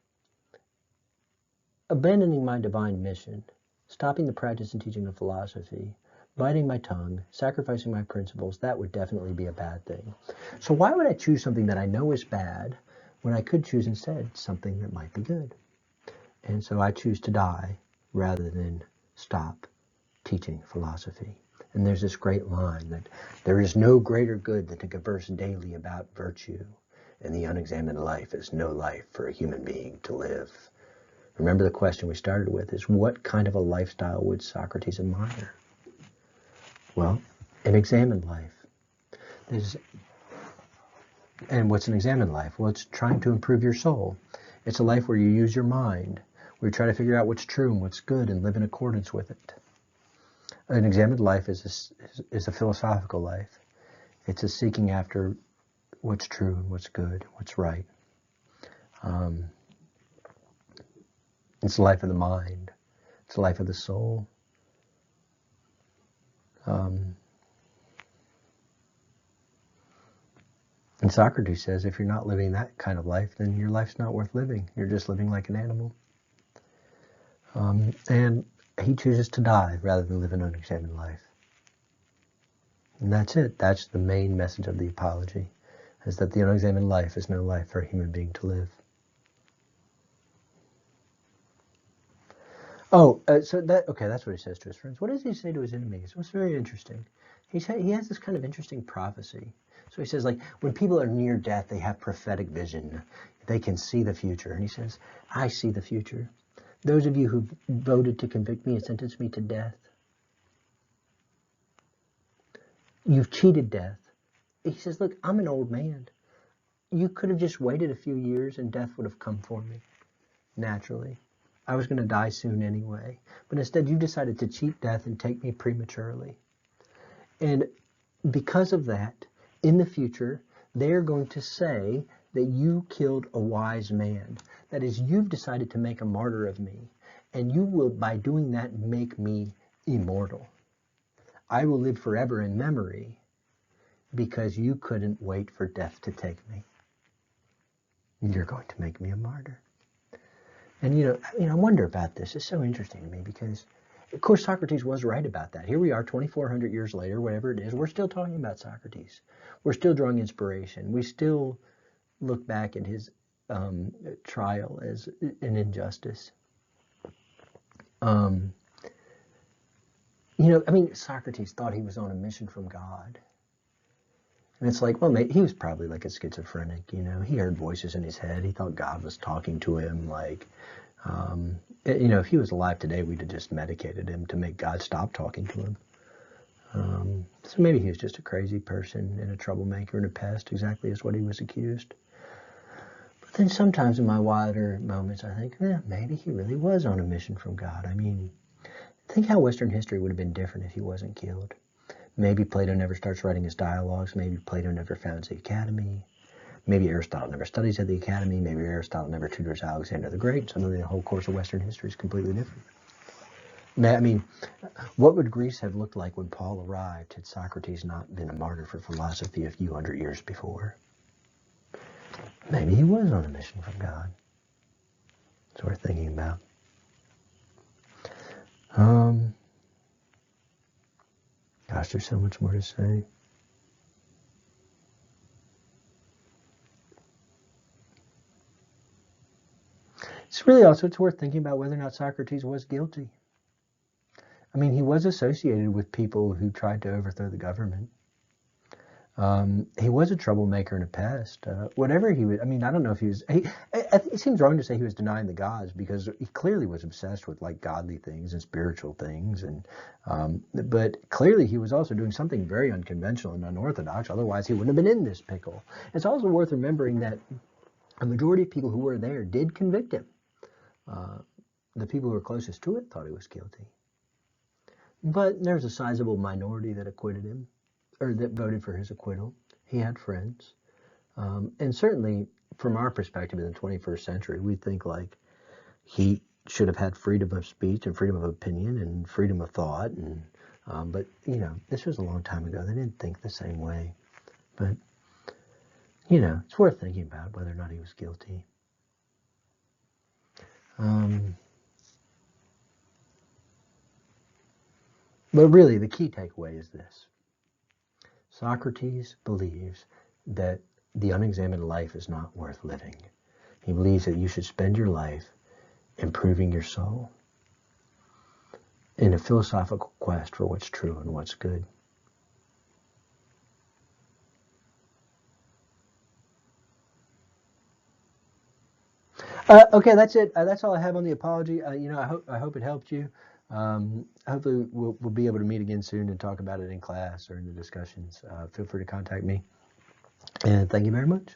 Speaker 1: abandoning my divine mission, stopping the practice and teaching of philosophy, biting my tongue, sacrificing my principles, that would definitely be a bad thing. So why would I choose something that I know is bad when I could choose instead something that might be good? And so I choose to die rather than stop teaching philosophy. And there's this great line that there is no greater good than to converse daily about virtue, and the unexamined life is no life for a human being to live. Remember the question we started with is, what kind of a lifestyle would Socrates admire? Well, an examined life. And what's an examined life? Well, it's trying to improve your soul. It's a life where you use your mind, where you try to figure out what's true and what's good and live in accordance with it. An examined life is a philosophical life. It's a seeking after what's true and what's good, what's right. It's the life of the mind. It's the life of the soul. And Socrates says, if you're not living that kind of life, then your life's not worth living. You're just living like an animal. And he chooses to die rather than live an unexamined life. And that's it. That's the main message of the Apology, is that the unexamined life is no life for a human being to live. That's what he says to his friends. What does he say to his enemies? Well, it's very interesting. He has this kind of interesting prophecy. So he says, like, when people are near death, they have prophetic vision. They can see the future. And he says, I see the future. Those of you who voted to convict me and sentence me to death, you've cheated death. He says, look, I'm an old man. You could have just waited a few years and death would have come for me, naturally. I was going to die soon anyway. But instead, you decided to cheat death and take me prematurely. And because of that, in the future, they're going to say that you killed a wise man. That is, you've decided to make a martyr of me. And you will, by doing that, make me immortal. I will live forever in memory because you couldn't wait for death to take me. You're going to make me a martyr. And, I wonder about this. It's so interesting to me because, of course, Socrates was right about that. Here we are 2,400 years later, whatever it is, we're still talking about Socrates. We're still drawing inspiration. We still look back at his trial as an injustice. Socrates thought he was on a mission from God. And it's like, well, he was probably like a schizophrenic, He heard voices in his head. He thought God was talking to him, like, If he was alive today, we'd have just medicated him to make God stop talking to him. So maybe he was just a crazy person and a troublemaker and a pest, exactly as what he was accused. But then sometimes in my wilder moments, I think, maybe he really was on a mission from God. I mean, think how Western history would have been different if he wasn't killed. Maybe Plato never starts writing his dialogues. Maybe Plato never founds the academy. Maybe Aristotle never studies at the academy. Maybe Aristotle never tutors Alexander the Great. Suddenly the whole course of Western history is completely different. I mean, what would Greece have looked like when Paul arrived had Socrates not been a martyr for philosophy a few hundred years before? Maybe he was on a mission from God. It's worth thinking about. Gosh, there's so much more to say. It's worth thinking about whether or not Socrates was guilty. I mean, he was associated with people who tried to overthrow the government. He was a troublemaker and a pest. Whatever he was, I mean, I don't know if he was. It seems wrong to say he was denying the gods because he clearly was obsessed with like godly things and spiritual things, but clearly he was also doing something very unconventional and unorthodox. Otherwise, he wouldn't have been in this pickle. It's also worth remembering that a majority of people who were there did convict him. The people who were closest to it thought he was guilty, but there was a sizable minority that acquitted him, or that voted for his acquittal. He had friends. And certainly, from our perspective in the 21st century, we think like he should have had freedom of speech and freedom of opinion and freedom of thought. But, this was a long time ago. They didn't think the same way. But, it's worth thinking about whether or not he was guilty. But really, the key takeaway is this. Socrates believes that the unexamined life is not worth living. He believes that you should spend your life improving your soul in a philosophical quest for what's true and what's good. Okay, that's it. That's all I have on the apology. I hope it helped you. Hopefully we'll be able to meet again soon and talk about it in class or in the discussions. Feel free to contact me. And thank you very much.